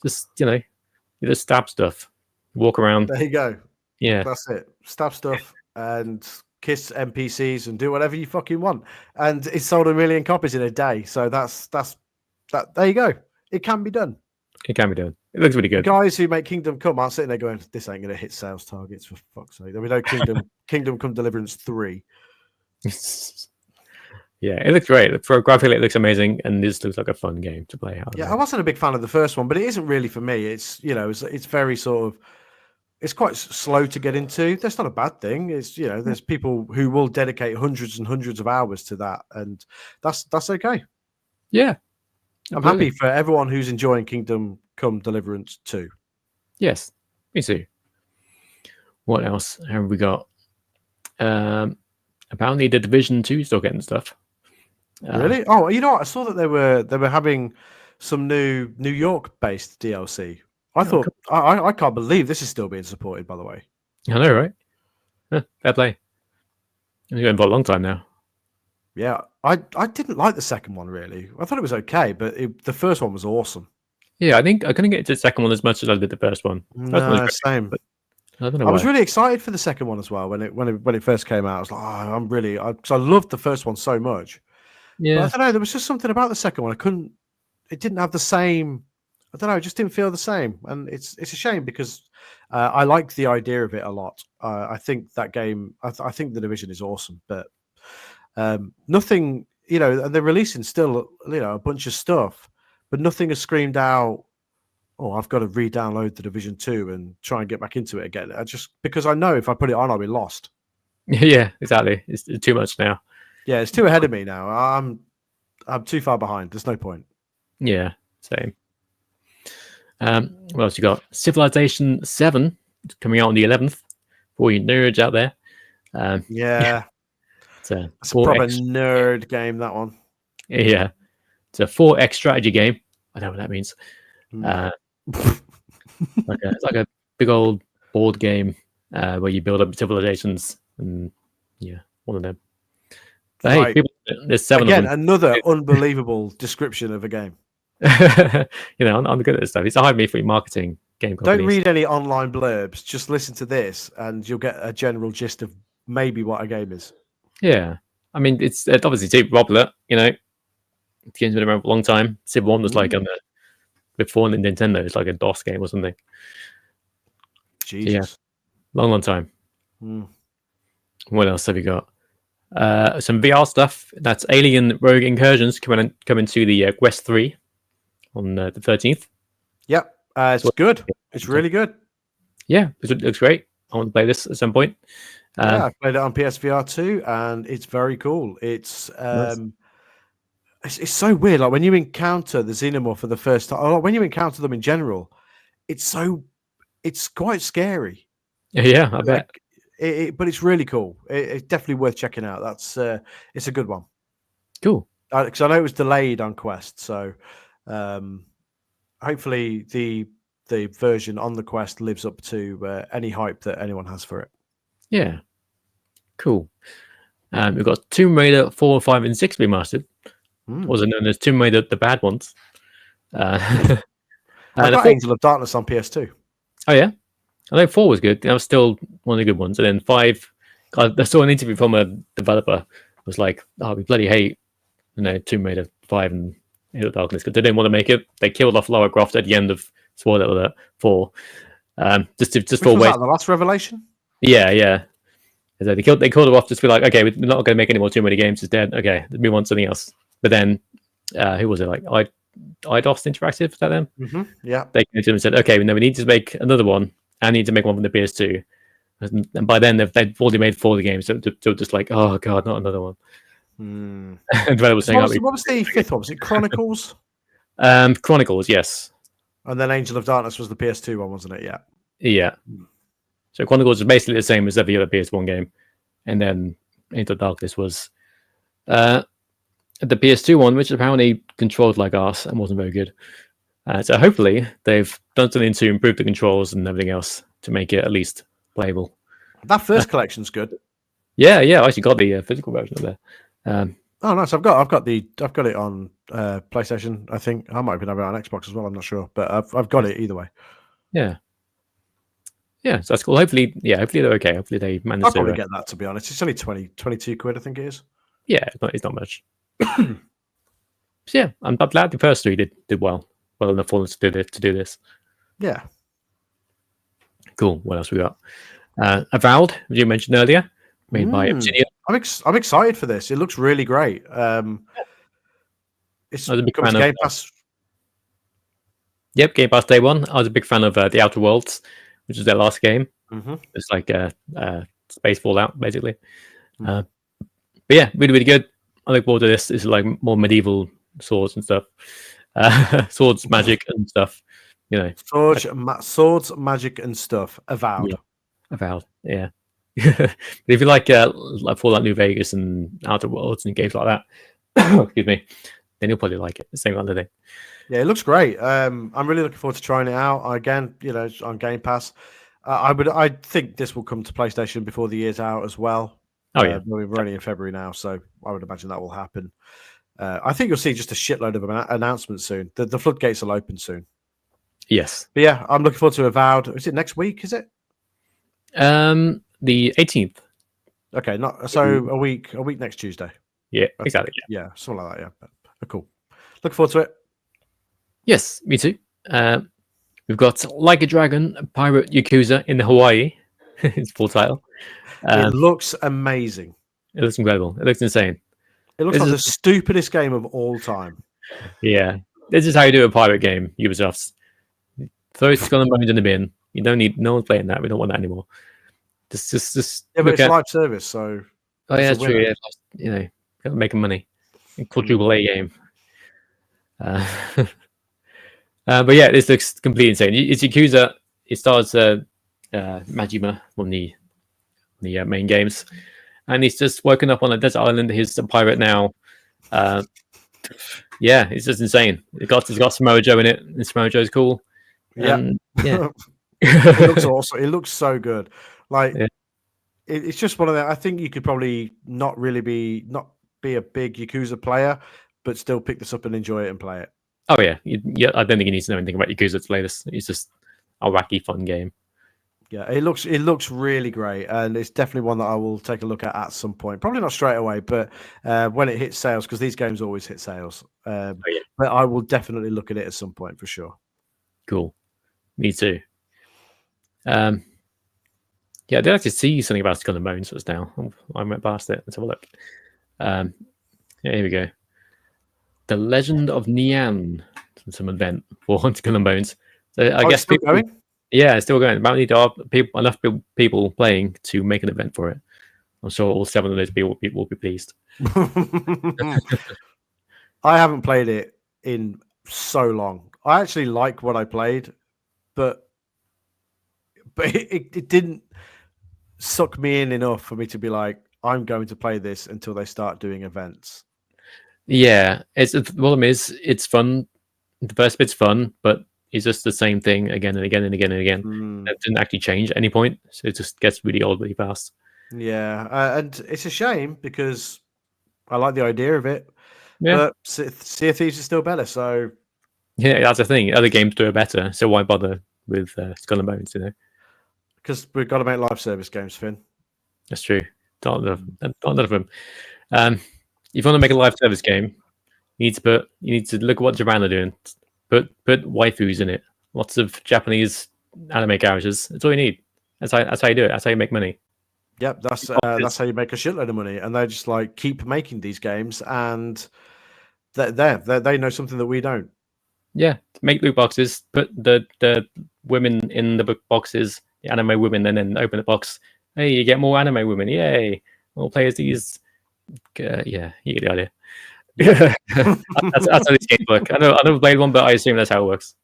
Just you just stab stuff, walk around. There you go. Yeah, that's it. Stab stuff and kiss NPCs and do whatever you fucking want. And it sold 1 million copies in a day. So that's that. There you go. It can be done. It can be done. It looks really good. The guys who make Kingdom Come aren't sitting there going, "This ain't going to hit sales targets for fuck's sake." There'll be no Kingdom Come Deliverance 3. Yeah, it looks great. Graphically, it looks amazing, and this looks like a fun game to play. I wasn't a big fan of the first one, but it isn't really for me. It's it's very sort of. It's quite slow to get into. That's not a bad thing. It's there's people who will dedicate hundreds and hundreds of hours to that, and that's okay. Yeah, I'm happy for everyone who's enjoying Kingdom Come Deliverance 2. Yes, me too. What else have we got? Apparently, the Division 2 is still getting stuff. Really? Oh, you know what? I saw that they were having some new New York-based DLC. I thought I can't believe this is still being supported. By the way, I know, right? Fair play. It's been going for a long time now. Yeah, I didn't like the second one really. I thought it was okay, but the first one was awesome. Yeah, I think I couldn't get to the second one as much as I did the first one. No, same. But I don't know. I was really excited for the second one as well when it first came out. I was like, because I loved the first one so much. Yeah, but I don't know. There was just something about the second one. It didn't have the same. I don't know. It just didn't feel the same, and it's a shame because I like the idea of it a lot. I think that game. I think the Division is awesome, but nothing. And they're releasing still. A bunch of stuff, but nothing has screamed out. Oh, I've got to re-download the Division 2 and try and get back into it again. Because I know if I put it on, I'll be lost. Yeah, exactly. It's too much now. Yeah, it's too ahead of me now. I'm too far behind. There's no point. Yeah, same. What else you got? Civilization 7 coming out on the 11th. For you nerds out there. Yeah. It's a proper nerd game, that one. Yeah. It's a 4X strategy game. I don't know what that means. It's like a big old board game where you build up civilizations, and one of them. But right. Hey, there's 7 Again, of them. Another unbelievable description of a game. I'm good at this stuff. It's a high me free marketing game companies. Don't read any online blurbs. Just listen to this, and you'll get a general gist of maybe what a game is. Yeah, I mean it's obviously super popular. The game's been around for a long time. Civ 1 was like before Nintendo. It's like a DOS game or something. Jesus. Long time. Mm. What else have we got? Some VR stuff. That's Alien Rogue Incursions coming to the Quest 3 on the 13th. Yep, it's good. It's really good. Yeah, it looks great. I want to play this at some point. Yeah, I played it on PSVR 2, and it's very cool. It's Nice. it's so weird. Like when you encounter the xenomorph for the first time, or when you encounter them in general, it's quite scary. Yeah, I bet. But it's really cool. It's definitely worth checking out. It's a good one. Cool. Because I know it was delayed on Quest, so hopefully the version on the Quest lives up to any hype that anyone has for it. Yeah. Cool. We've got Tomb Raider 4, 5, and 6 remastered. Also known as Tomb Raider the bad ones. I got Angel of Darkness on PS2. Oh yeah, I know 4 was good. That was still one of the good ones. And then 5, I saw an interview from a developer. It was like, "Oh, we bloody hate, Tomb Raider 5 and Angel of Darkness because they didn't want to make it. They killed off Lara Croft at the end of spoiler alert 4. Just for was that, the last revelation? Yeah. So they killed her off just to be like, okay, we're not going to make any more Tomb Raider games. It's dead. Okay, we want something else. But then, who was it? Like IDOS Interactive, is that them? Mm-hmm. Yeah. They came to him and said, okay, we need to make another one. I need to make one from the PS2. And by then, they've already made 4 of the games. So they're just like, oh god, not another one. And was saying, what was the 5th one? Was it Chronicles? Chronicles, yes. And then Angel of Darkness was the PS2 one, wasn't it? Yeah. Yeah. So Chronicles is basically the same as every other PS1 game. And then Angel of Darkness was the PS2 one, which apparently controlled like arse and wasn't very good. So hopefully they've done something to improve the controls and everything else to make it at least playable. That first collection's good. Yeah, I actually got the physical version of that. Oh, nice! I've got it on PlayStation. I think I might even have it on Xbox as well. I'm not sure, but I've got it either way. Yeah, so that's cool. Hopefully they're okay. Hopefully they manage I'll probably get that, to be honest. It's only 22 quid, I think it is. Yeah, it's not much. So yeah, I'm glad the first 3 did well enough for us to do this. Yeah. Cool. What else we got? Avowed, as you mentioned earlier, made by Obsidian. I'm excited for this. It looks really great. It's I was a big fan Game Pass. Yep, Game Pass day one. I was a big fan of The Outer Worlds, which was their last game. Mm-hmm. It's like space Fallout, basically. But yeah, really, really good. I look forward to this. It's like more medieval swords and stuff. Swords, magic, and stuff. Swords, magic, and stuff. Avowed. Yeah. Avowed, yeah. If you like Fallout New Vegas and Outer Worlds and games like that, excuse me, then you'll probably like it. The same kind of thing. Yeah, it looks great. I'm really looking forward to trying it out. Again, on Game Pass. I think this will come to PlayStation before the year's out as well. Oh yeah, we're only in February now, so I would imagine that will happen. I think you'll see just a shitload of announcements soon. The floodgates will open soon. Yes. But yeah, I'm looking forward to Avowed. Is it next week? Is it? The 18th. Okay, a week next Tuesday. Yeah, exactly. Yeah, something like that. Yeah, cool. Look forward to it. Yes, me too. We've got Like a Dragon, Pirate Yakuza in Hawaii. It's full title. It looks amazing. It looks incredible. It looks insane. It looks like the stupidest game of all time. Yeah, this is how you do a pirate game, Ubisoft's. Throw Skull and Bones in the bin. You don't need. No one's playing that. We don't want that anymore. Just. Yeah, but it's live service, so. Oh yeah, that's true. Yeah, making money. Quadruple A game. But yeah, this looks completely insane. It's Yakuza. It stars Majima from the main games, and he's just woken up on a desert island. He's a pirate now. Yeah, it's just insane. It's got Samoa Joe in it, and Samoa Joe's cool. Yeah. It looks awesome. It looks so good. Like it's just one of them. I think you could probably not be a big Yakuza player, but still pick this up and enjoy it and play it. Oh yeah. I don't think you need to know anything about Yakuza to play this. It's just a wacky, fun game. Yeah, it looks really great, and it's definitely one that I will take a look at some point. Probably not straight away, but when it hits sales, because these games always hit sales. But I will definitely look at it at some point for sure. Cool. Me too. Yeah, I did actually see something about Skull and Bones just now. I went past it. Let's have a look. Yeah, here we go. The Legend of Nian, some event for Skull and Bones. So I guess it's still people, going? yeah, it's still going. Apparently, there are enough people playing to make an event for it. I'm sure all 7 of those people will be pleased. I haven't played it in so long. I actually like what I played, but it didn't suck me in enough for me to be like, I'm going to play this until they start doing events. Yeah, the problem is it's fun. The first bit's fun, but it's just the same thing again and again and again and again. It didn't actually change at any point, so it just gets really old really fast. Yeah, and it's a shame because I like the idea of it, but Sea of Thieves is still better. So yeah, that's the thing. Other games do it better, so why bother with Skull and Bones? Because we've got to make live service games, Finn. That's true. Not enough of them. If you want to make a live service game, you need to look at what Japan are doing. Put waifus in it. Lots of Japanese anime characters. That's all you need. That's how you do it. That's how you make money. Yep, that's how you make a shitload of money, and they just like keep making these games, and they know something that we don't. Yeah, make loot boxes. Put the women in the boxes, the anime women, and then open the box. Hey, you get more anime women. Yay! More players these. Yeah, you get the idea. that's how these games work. I never played one, but I assume that's how it works.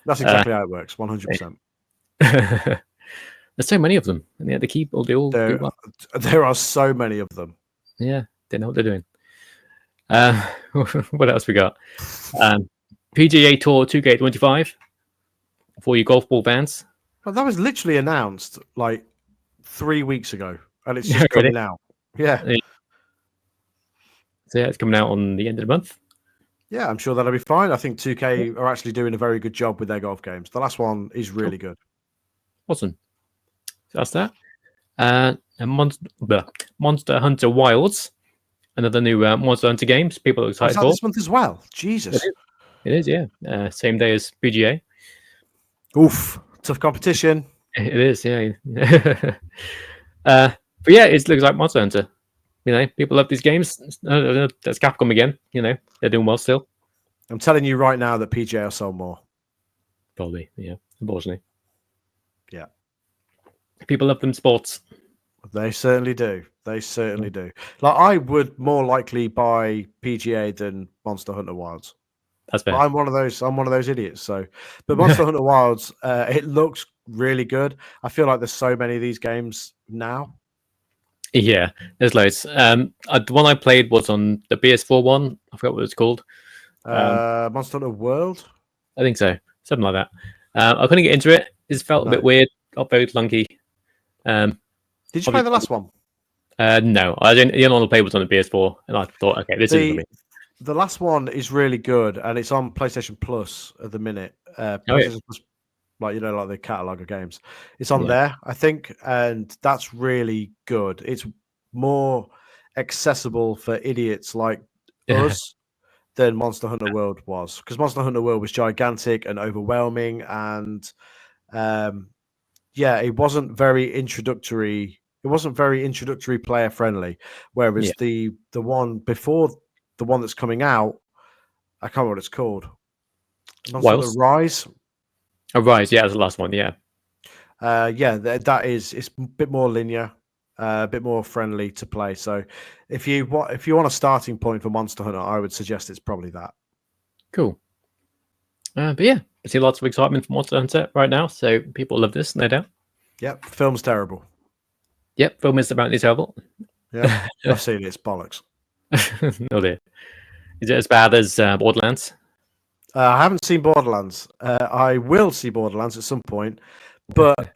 That's exactly how it works. 100%. There's so many of them, and yeah, they all do well. There are so many of them. Yeah, they know what they're doing. What else we got? PGA Tour 2K25 for your golf ball fans. Well, that was literally announced like 3 weeks ago, and it's just coming out. Yeah. So yeah, it's coming out on the end of the month. Yeah, I'm sure that'll be fine. I think 2K are actually doing a very good job with their golf games. The last one is really good. Awesome. So that's that. And Monster Hunter Wilds, another new Monster Hunter games. People are excited for this month as well. Jesus, it is. Yeah, same day as PGA. Oof, tough competition. It is. Yeah. But yeah, it looks like Monster Hunter. People love these games. That's Capcom again. They're doing well still. I'm telling you right now that PGA will sell more. Probably, yeah. Unfortunately. Yeah. People love them sports. They certainly do. They certainly do. Like, I would more likely buy PGA than Monster Hunter Wilds. That's fair. But I'm one of those idiots. So, but Monster Hunter Wilds, it looks really good. I feel like there's so many of these games now. Yeah, there's loads. The one I played was on the PS4 one. I forgot what it's called. Monster Hunter World? I think so. Something like that. I couldn't get into it. It felt a bit weird. Got very clunky. Did you play the last one? No. The only one I played was on the PS4. And I thought, okay, this is for me. The last one is really good. And it's on PlayStation Plus at the minute. PlayStation Plus, like the catalogue of games. It's on there, I think. And that's really good. It's more accessible for idiots like us than Monster Hunter World was, because Monster Hunter World was gigantic and overwhelming, and it wasn't very introductory. It wasn't very introductory player friendly. Whereas the one before the one that's coming out, I can't remember what it's called. Monster Hunter Rise. Oh, Rise, yeah, that's the last one. Yeah, that is. It's a bit more linear. A bit more friendly to play. So if you want a starting point for Monster Hunter, I would suggest it's probably that. Cool. But yeah, I see lots of excitement for Monster Hunter right now. So people love this, no doubt. Yep, film's terrible. Yep, film is apparently terrible. Yeah, I've seen it. It's bollocks. Oh dear. Is it as bad as Borderlands? I haven't seen Borderlands. I will see Borderlands at some point, but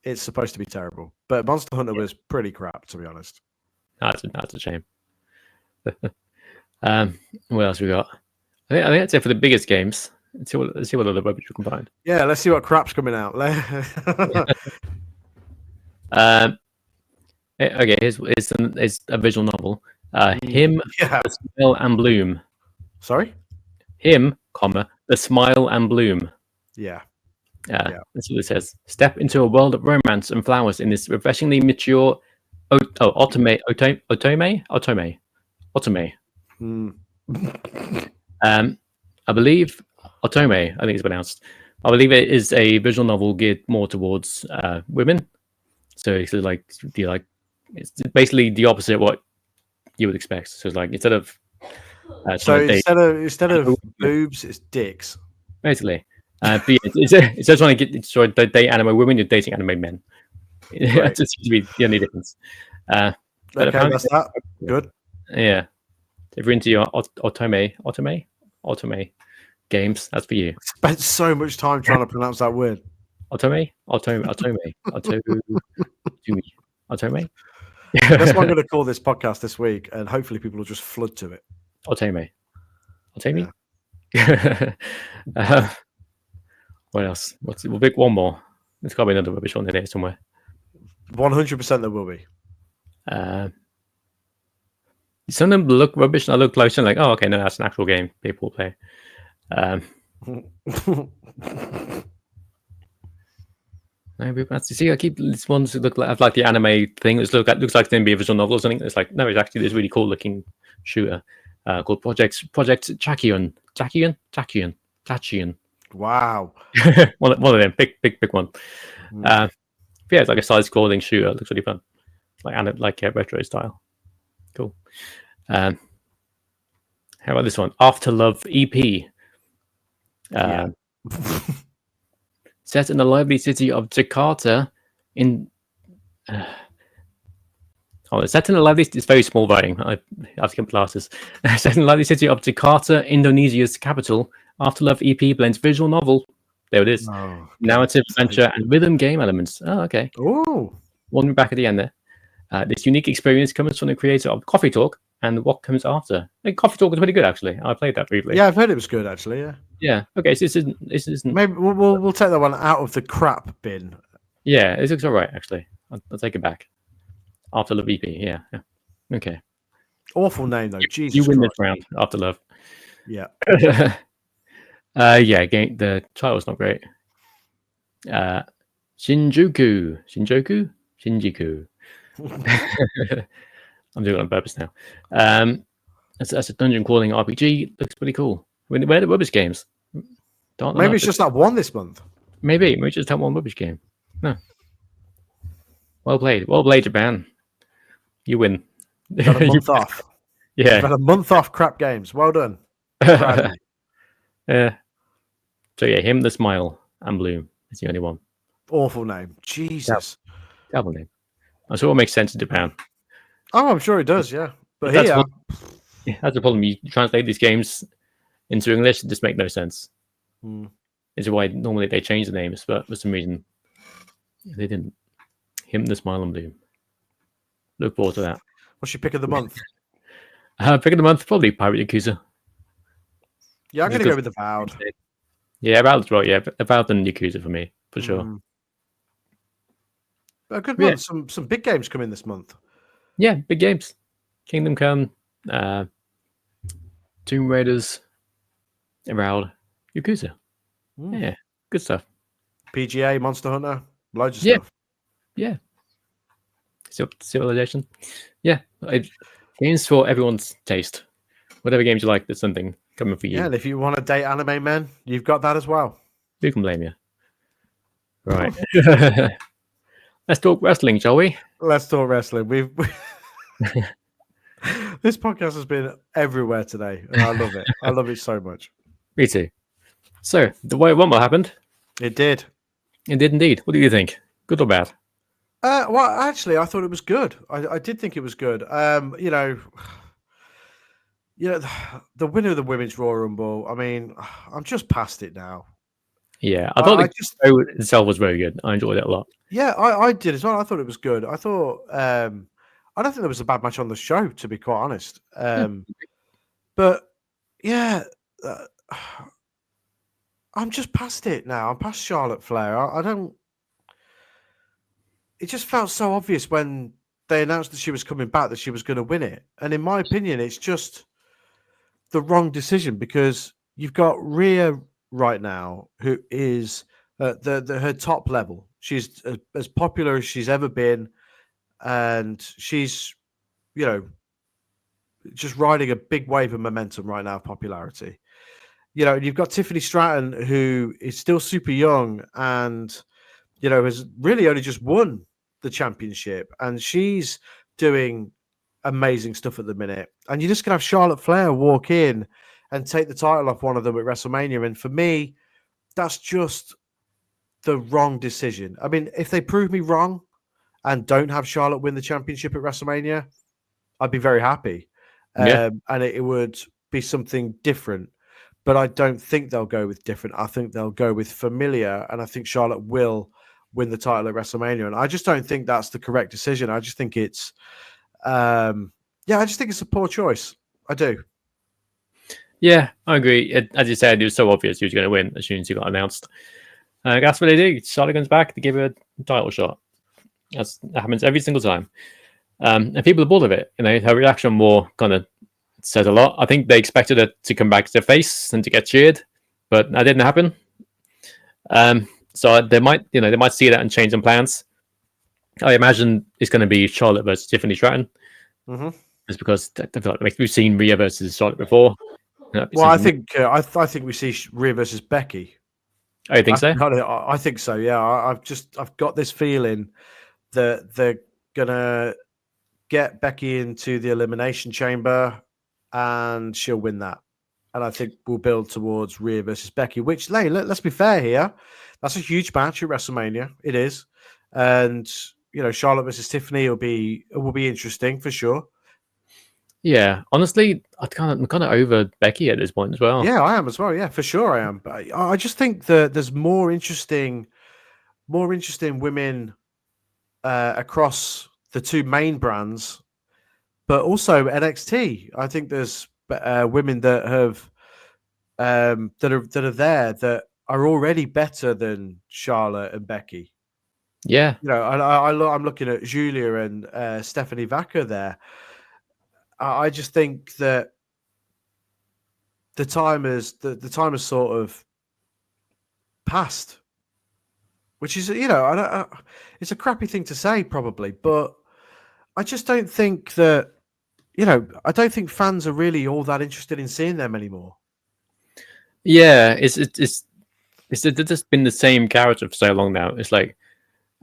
it's supposed to be terrible. But Monster Hunter was pretty crap, to be honest. That's a shame. What else we got? I think that's it for the biggest games. Let's see what other rubbish we can find. Yeah, let's see what crap's coming out. Okay, here's a visual novel. Him, The Smile and Bloom. Sorry? Him, The Smile and Bloom. Yeah. That's what it says. Step into a world of romance and flowers in this refreshingly mature otome. I believe Otome, I think it's pronounced. I believe it is a visual novel geared more towards women. So it's like it's basically the opposite of what you would expect. So it's like instead of instead of boobs, it's dicks. Basically. But yeah, it's just trying to get they date anime women, you're dating anime men. That seems to be the only difference. But okay, that's that. Good. Yeah. If you're into your otome games, that's for you. Spent so much time trying to pronounce that word. Otome. That's what I'm going to call this podcast this week, and hopefully people will just flood to it. Otome. What else? We'll pick one more. There's got to be another rubbish one in there somewhere. 100% there will be. Some of them look rubbish, and I look closer and like, oh, okay, no, that's an actual game people play. Maybe that's see. I keep these ones look like the anime thing. Looks like it's going to be a visual novel or something. It's like no, it's actually this really cool looking shooter called Project Chachion. Wow. one of them, big one. Yeah, it's like a side-scrolling shooter. It looks really fun, like retro style. Cool. How about this one? After Love EP. Set in the lively city of Jakarta set in the lively. It's very small writing. I have to get glasses. Set in the lively city of Jakarta, Indonesia's capital. After Love EP blends visual novel. There it is. Oh, narrative, adventure, and rhythm game elements. Oh, okay. Oh, one back at the end there. This unique experience comes from the creator of Coffee Talk and What Comes After. Coffee Talk was pretty good, actually. I played that briefly. Yeah, I've heard it was good, actually. Yeah. Yeah. Okay. So this isn't. Maybe we'll take that one out of the crap bin. Yeah, it looks all right, actually. I'll take it back. After Love EP. Yeah. Okay. Awful name though. Jesus. You win this round. After Love. Yeah. Yeah. The title's not great. Shinjuku. I'm doing it on purpose now. That's a dungeon crawling RPG. Looks pretty cool. Where are the rubbish games? Maybe it's just that one this month. Maybe just have one rubbish game. No. Well played, Japan. You win. You've had a month off. Yeah. You've had a month off crap games. Well done. Yeah. So yeah, him, the smile, and Bloom is the only one. Awful name. Jesus. Terrible name. I'm sure it makes sense in Japan. Oh, I'm sure it does, yeah. But that's the problem. You translate these games into English, it just make no sense. This is why normally they change the names, but for some reason they didn't. Him, the smile, and Bloom. Look forward to that. What's your pick of the month? Pick of the month, probably Pirate Yakuza. Yeah, I'm going to go with Avowed. Yeah, Avowed's right. Yeah, Avowed and Yakuza for me, for sure. A good month. Some big games come in this month. Yeah, big games. Kingdom Come, Tomb Raiders, Avowed, Yakuza. Yeah, good stuff. PGA, Monster Hunter, loads of stuff. Yeah. Civilization. Yeah. Games for everyone's taste. Whatever games you like, there's something coming for you. Yeah, and if you want to date anime men, you've got that as well. Who can blame you? Right. Let's talk wrestling, shall we? Let's talk wrestling. This podcast has been everywhere today, and I love it. I love it so much. Me too. So, the Royal Rumble happened. It did. It did indeed. What do you think? Good or bad? Well, actually, I thought it was good. I did think it was good. The winner of the Women's Royal Rumble, I mean, I'm just past it now. Yeah, I thought the show itself was very good. I enjoyed it a lot. Yeah, I did as well. I thought it was good. I thought, I don't think there was a bad match on the show, to be quite honest. But yeah, I'm just past it now. I'm past Charlotte Flair. I don't. It just felt so obvious when they announced that she was coming back that she was going to win it. And in my opinion, it's just the wrong decision because you've got Rhea right now, who is her top level. She's as popular as she's ever been, and she's, just riding a big wave of momentum right now of popularity. You've got Tiffany Stratton, who is still super young and, has really only just won the championship, and she's doing amazing stuff at the minute. And you're just going to have Charlotte Flair walk in and take the title off one of them at WrestleMania. And for me, that's just the wrong decision. I mean, if they prove me wrong and don't have Charlotte win the championship at WrestleMania, I'd be very happy. And it would be something different. But I don't think they'll go with different. I think they'll go with familiar. And I think Charlotte will win the title at WrestleMania. And I just don't think that's the correct decision. I just think it's, I just think it's a poor choice. I do. Yeah, I agree. As you said, it was so obvious he was going to win as soon as he got announced. That's what they do. Charlotte comes back to give her a title shot. That happens every single time. And people are bored of it. Her reaction more kind of says a lot. I think they expected her to come back to their face and to get cheered, but that didn't happen. So they might see that and change some plans. I imagine it's going to be Charlotte versus Tiffany Stratton. Mm-hmm. It's because we've seen Rhea versus Charlotte before. Well, I think we see Rhea versus Becky. Oh, you think so? I think so. Yeah, I've got this feeling that they're gonna get Becky into the Elimination Chamber, and she'll win that. And I think we'll build towards Rhea versus Becky. Which, let's be fair here, that's a huge match at WrestleMania. It is, and Charlotte versus Tiffany will be interesting for sure. Yeah, honestly, I'm kind of over Becky at this point as well. Yeah, I am as well. Yeah, for sure I am. But I just think that there's more interesting women across the two main brands, but also NXT. I think there's women that have that are there that are already better than Charlotte and Becky. Yeah, I'm looking at Julia and Stephanie Vaca there. I just think that the time has sort of passed, which is it's a crappy thing to say probably, but I just don't think that I don't think fans are really all that interested in seeing them anymore. Yeah, it's just been the same character for so long now. It's like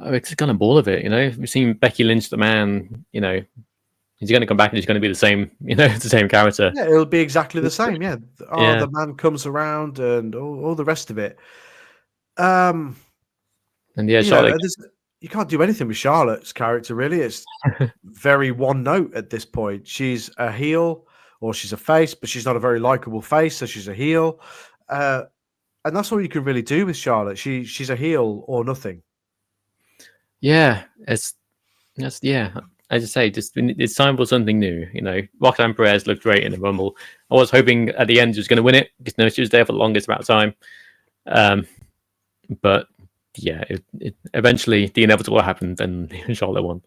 it's kind of bored of it. We've seen Becky Lynch, the man. He's going to come back and he's going to be the same, the same character. Yeah, it'll be exactly the same. Yeah. The man comes around and all the rest of it. And Charlotte. You can't do anything with Charlotte's character, really. It's very one note at this point. She's a heel or she's a face, but she's not a very likable face, so she's a heel. And that's all you can really do with Charlotte. She's a heel or nothing. Yeah, as I say, it's time for something new. Roxanne Perez looked great in the Rumble. I was hoping at the end she was going to win it because she was there for the longest amount of time. But yeah, it eventually the inevitable happened and Charlotte won.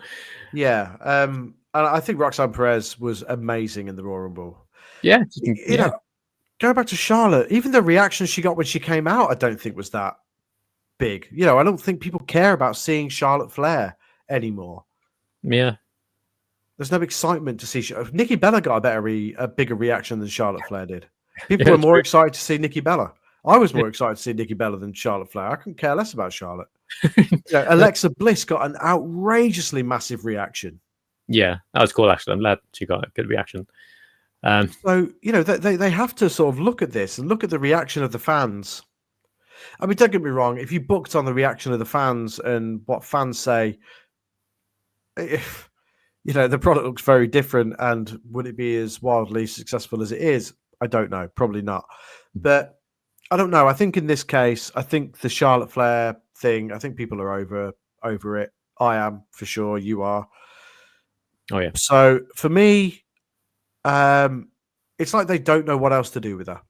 Yeah, and I think Roxanne Perez was amazing in the Royal Rumble. Yeah, go back to Charlotte. Even the reaction she got when she came out, I don't think was that big. I don't think people care about seeing Charlotte Flair anymore. Yeah. There's no excitement to see. Nikki Bella got a bigger reaction than Charlotte Flair did. People were more excited to see Nikki Bella. I was more excited to see Nikki Bella than Charlotte Flair. I couldn't care less about Charlotte. Alexa Bliss got an outrageously massive reaction. Yeah, that was cool, actually. I'm glad she got a good reaction. So, they have to sort of look at this and look at the reaction of the fans. I mean, don't get me wrong. If you booked on the reaction of the fans and what fans say, if the product looks very different, and would it be as wildly successful as it is? I don't know. Probably not. But I don't know. I think in this case, I think the Charlotte Flair thing, I think people are over it. I am, for sure. You are. Oh, yeah. So for me, it's like they don't know what else to do with her.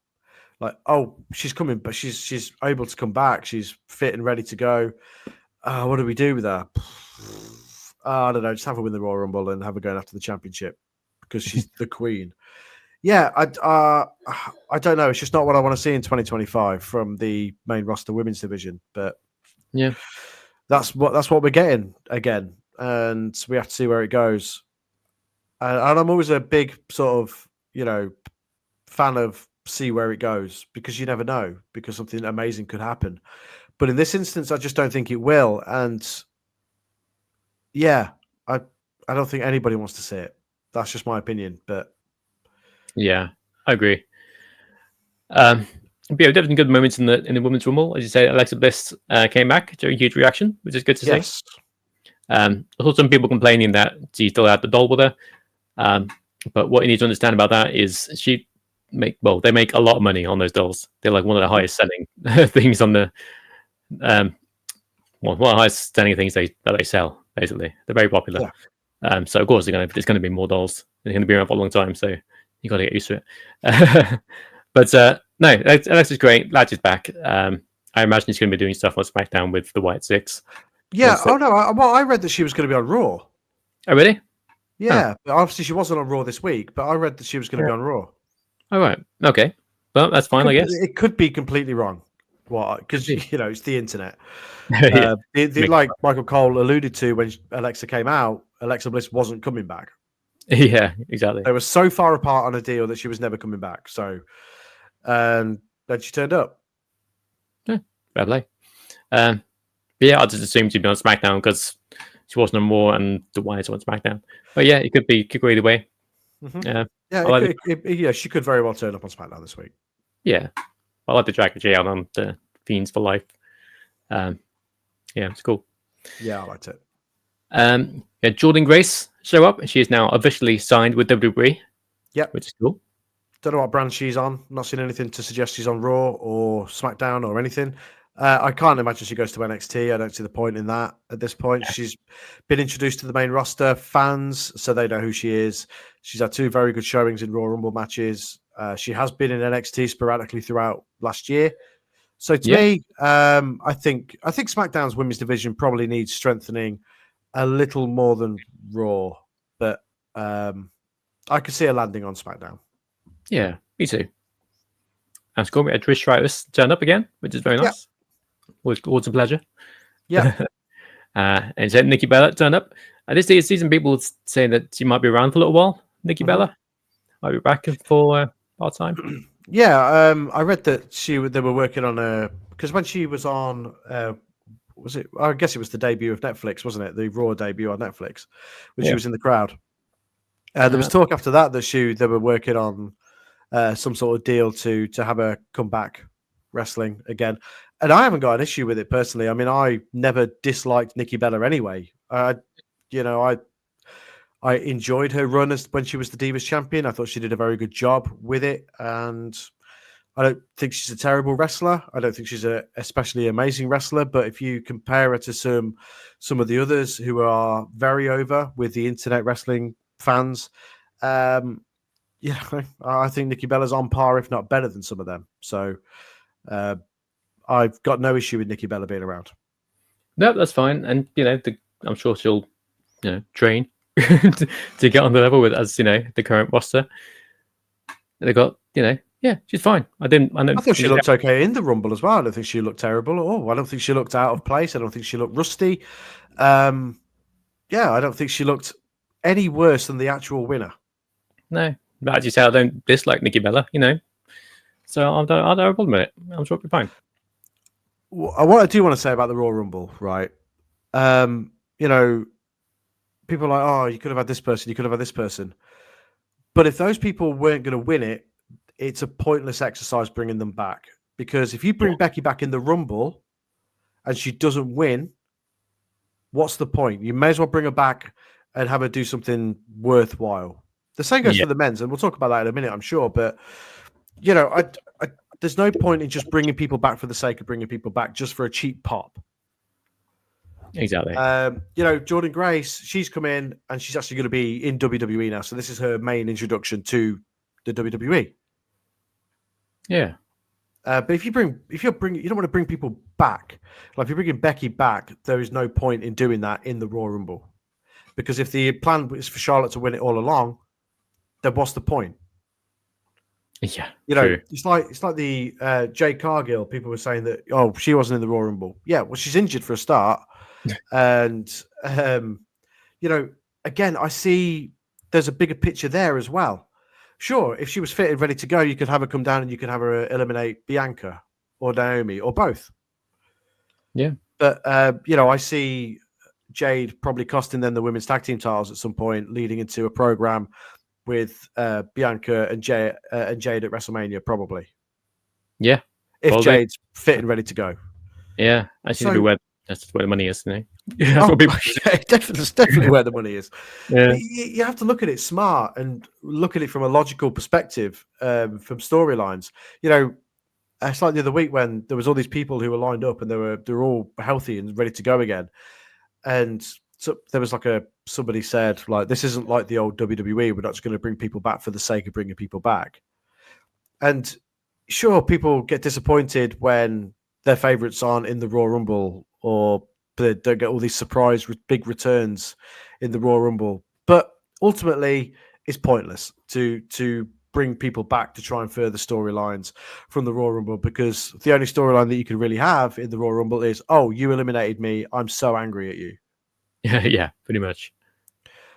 Like, oh, she's coming, but she's able to come back. She's fit and ready to go. What do we do with her? I don't know. Just have her win the Royal Rumble and have her going after the championship because she's the queen. Yeah, I don't know. It's just not what I want to see in 2025 from the main roster women's division. But Yeah. That's what we're getting again, and we have to see where it goes. And I'm always a big sort of, fan of see where it goes, because you never know, because something amazing could happen. But in this instance, I just don't think it will. And yeah, I don't think anybody wants to see it. That's just my opinion. But yeah, I agree. But yeah, there some good moments in the Women's Rumble. As you say, Alexa Bliss came back to a huge reaction, which is good to see. yes, I saw some people complaining that she still had the doll with her. But what you need to understand about that is they make a lot of money on those dolls. They're like one of the highest selling things on the one of the highest selling things that they sell. Basically, they're very popular. Yeah. So of course there's going to be more dolls. They're going to be around for a long time, so you got to get used to it. But no, Alexa's great. Latch is back. I imagine he's going to be doing stuff on SmackDown with the White Six. Yeah. Oh no. I read that she was going to be on Raw. Oh really? Yeah. But obviously, she wasn't on Raw this week. But I read that she was going to be on Raw. All right. Okay. Well, that's fine. I guess it could be completely wrong. What? Because it's the internet. Yeah. Like Michael Cole alluded to when Alexa came out, Alexa Bliss wasn't coming back. Yeah, exactly. They were so far apart on a deal that she was never coming back. So, and then she turned up. Yeah, fair play. But yeah, I just assumed she'd be on SmackDown because she wasn't on Raw and the Wyatt's on SmackDown. But yeah, it could go either way. Mm-hmm. Yeah, she could very well turn up on SmackDown this week. Yeah, I like the drag Jay out on the Fiends for Life. Yeah, it's cool. Yeah, I liked it. Yeah, Jordan Grace show up. She is now officially signed with WWE. Yeah, which is cool. Don't know what brand she's on. Not seen anything to suggest she's on Raw or SmackDown or anything. I can't imagine she goes to NXT. I don't see the point in that at this point. Yeah. She's been introduced to the main roster fans, so they know who she is. She's had 2 very good showings in Royal Rumble matches. She has been in NXT sporadically throughout last year. So to me, I think SmackDown's women's division probably needs strengthening a little more than Raw, but I could see her landing on SmackDown. Yeah, me too. And it's cool. We had Trish Stratus turn up again, which is very nice. Always a pleasure. Yeah. And then Nikki Bella turned up. I did see some people saying that she might be around for a little while. Nikki Bella might be back for part time. Yeah, I read that they were working on because when she was on, was it? I guess it was the debut of Netflix, wasn't it? The Raw debut on Netflix, when she was in the crowd. There was talk after that they were working on some sort of deal to have her come back wrestling again. And I haven't got an issue with it personally. I mean, I never disliked Nikki Bella anyway. I enjoyed her run when she was the Divas champion. I thought she did a very good job with it. And I don't think she's a terrible wrestler. I don't think she's a especially amazing wrestler. But if you compare her to some of the others who are very over with the internet wrestling fans, I think Nikki Bella's on par, if not better than some of them. So I've got no issue with Nikki Bella being around. No, that's fine. And I'm sure she'll train to get on the level with the current roster. They got she's fine. I thought she looked okay in the Rumble as well. I don't think she looked terrible at all. I don't think she looked out of place. I don't think she looked rusty. I don't think she looked any worse than the actual winner. No, but as you say, I don't dislike Nikki Bella, so I don't have a problem with it. I'm sure it'll be fine. What I do want to say about the Royal Rumble, right? People are like, oh, you could have had this person, you could have had this person. But if those people weren't going to win it, it's a pointless exercise bringing them back. Because if you bring Becky back in the Rumble and she doesn't win, what's the point? You may as well bring her back and have her do something worthwhile. The same goes for the men's, and we'll talk about that in a minute, I'm sure. But, there's no point in just bringing people back for the sake of bringing people back just for a cheap pop. Exactly. Jordan Grace, she's come in and she's actually going to be in WWE now. So this is her main introduction to the WWE. Yeah. But if you don't want to bring people back. Like if you're bringing Becky back, there is no point in doing that in the Royal Rumble. Because if the plan is for Charlotte to win it all along, then what's the point? Yeah, You know, true. it's like the Jade Cargill. People were saying that she wasn't in the Royal Rumble. Yeah, well, she's injured for a start, and you know, again, I see there's a bigger picture there as well. Sure, if she was fit and ready to go, you could have her come down and you could have her eliminate Bianca or Naomi or both. Yeah. But I see Jade probably costing them the women's tag team titles at some point, leading into a program with Bianca and Jade at WrestleMania, probably. Yeah. If probably. Jade's fit and ready to go. Yeah, I seem to be where that's where the money is, you know? Definitely where the money is. Yeah. But you have to look at it smart and look at it from a logical perspective, from storylines. You know, it's like the other week when there was all these people who were lined up and they were all healthy and ready to go again. And so there was somebody said, like, this isn't like the old WWE. We're not just going to bring people back for the sake of bringing people back. And sure, people get disappointed when their favorites aren't in the Royal Rumble or they don't get all these surprise big returns in the Royal Rumble. But ultimately, it's pointless to bring people back to try and further storylines from the Royal Rumble, because the only storyline that you can really have in the Royal Rumble is, oh, you eliminated me. I'm so angry at you. Yeah, pretty much.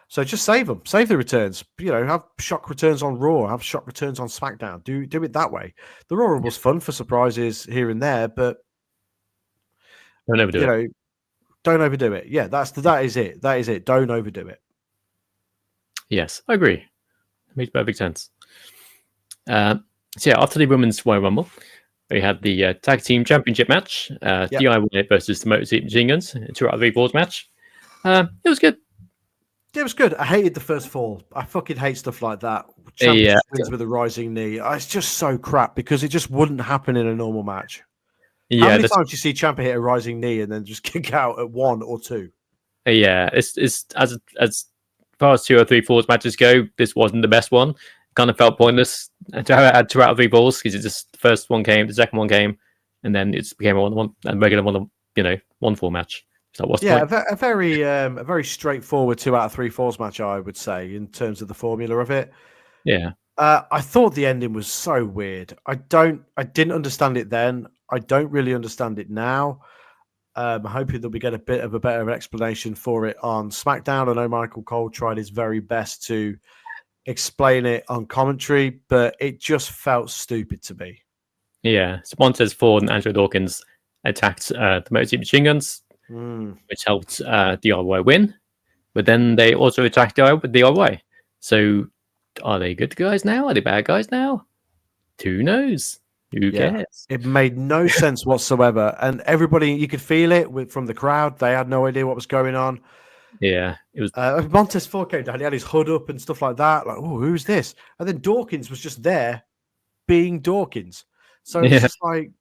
So just save them, save the returns. You know, have shock returns on Raw, have shock returns on SmackDown. Do it that way. The Royal Rumble's fun for surprises here and there, but don't overdo it. You know, don't overdo it. Yeah, that is it. That is it. Don't overdo it. Yes, I agree. It makes perfect sense. So yeah, after the Women's Royal Rumble, we had the Tag Team Championship match. DIY versus the Motor City Machine Guns, 2 out of 3 falls match. It was good. It was good. I hated the first fall. I fucking hate stuff like that. Wins with a rising knee. It's just so crap because it just wouldn't happen in a normal match. How many times do you see Ciampa hit a rising knee and then just kick out at 1 or 2? Yeah, it's as far as 2 or 3 falls matches go, this wasn't the best one. Kind of felt pointless to have 2 out of 3 falls because it's just the first one came, the second one came, and then it became a regular 1 fall match. So what's the point? a very straightforward 2 out of 3 falls match, I would say, in terms of the formula of it. Yeah. I thought the ending was so weird. I didn't understand it then. I don't really understand it now. I'm hoping that we get a bit of a better explanation for it on SmackDown. I know Michael Cole tried his very best to explain it on commentary, but it just felt stupid to me. Yeah. So Montez Ford and Angelo Dawkins attacked the Motor City Machine Guns, which helped DIY win. But then they also attacked DIY. So are they good guys now? Are they bad guys now? Who knows? Who cares? It made no sense whatsoever. And everybody, you could feel it from the crowd. They had no idea what was going on. Yeah. It was Montez Ford came down. He had his hood up and stuff like that. Like, oh, who's this? And then Dawkins was just there being Dawkins. So it's just like,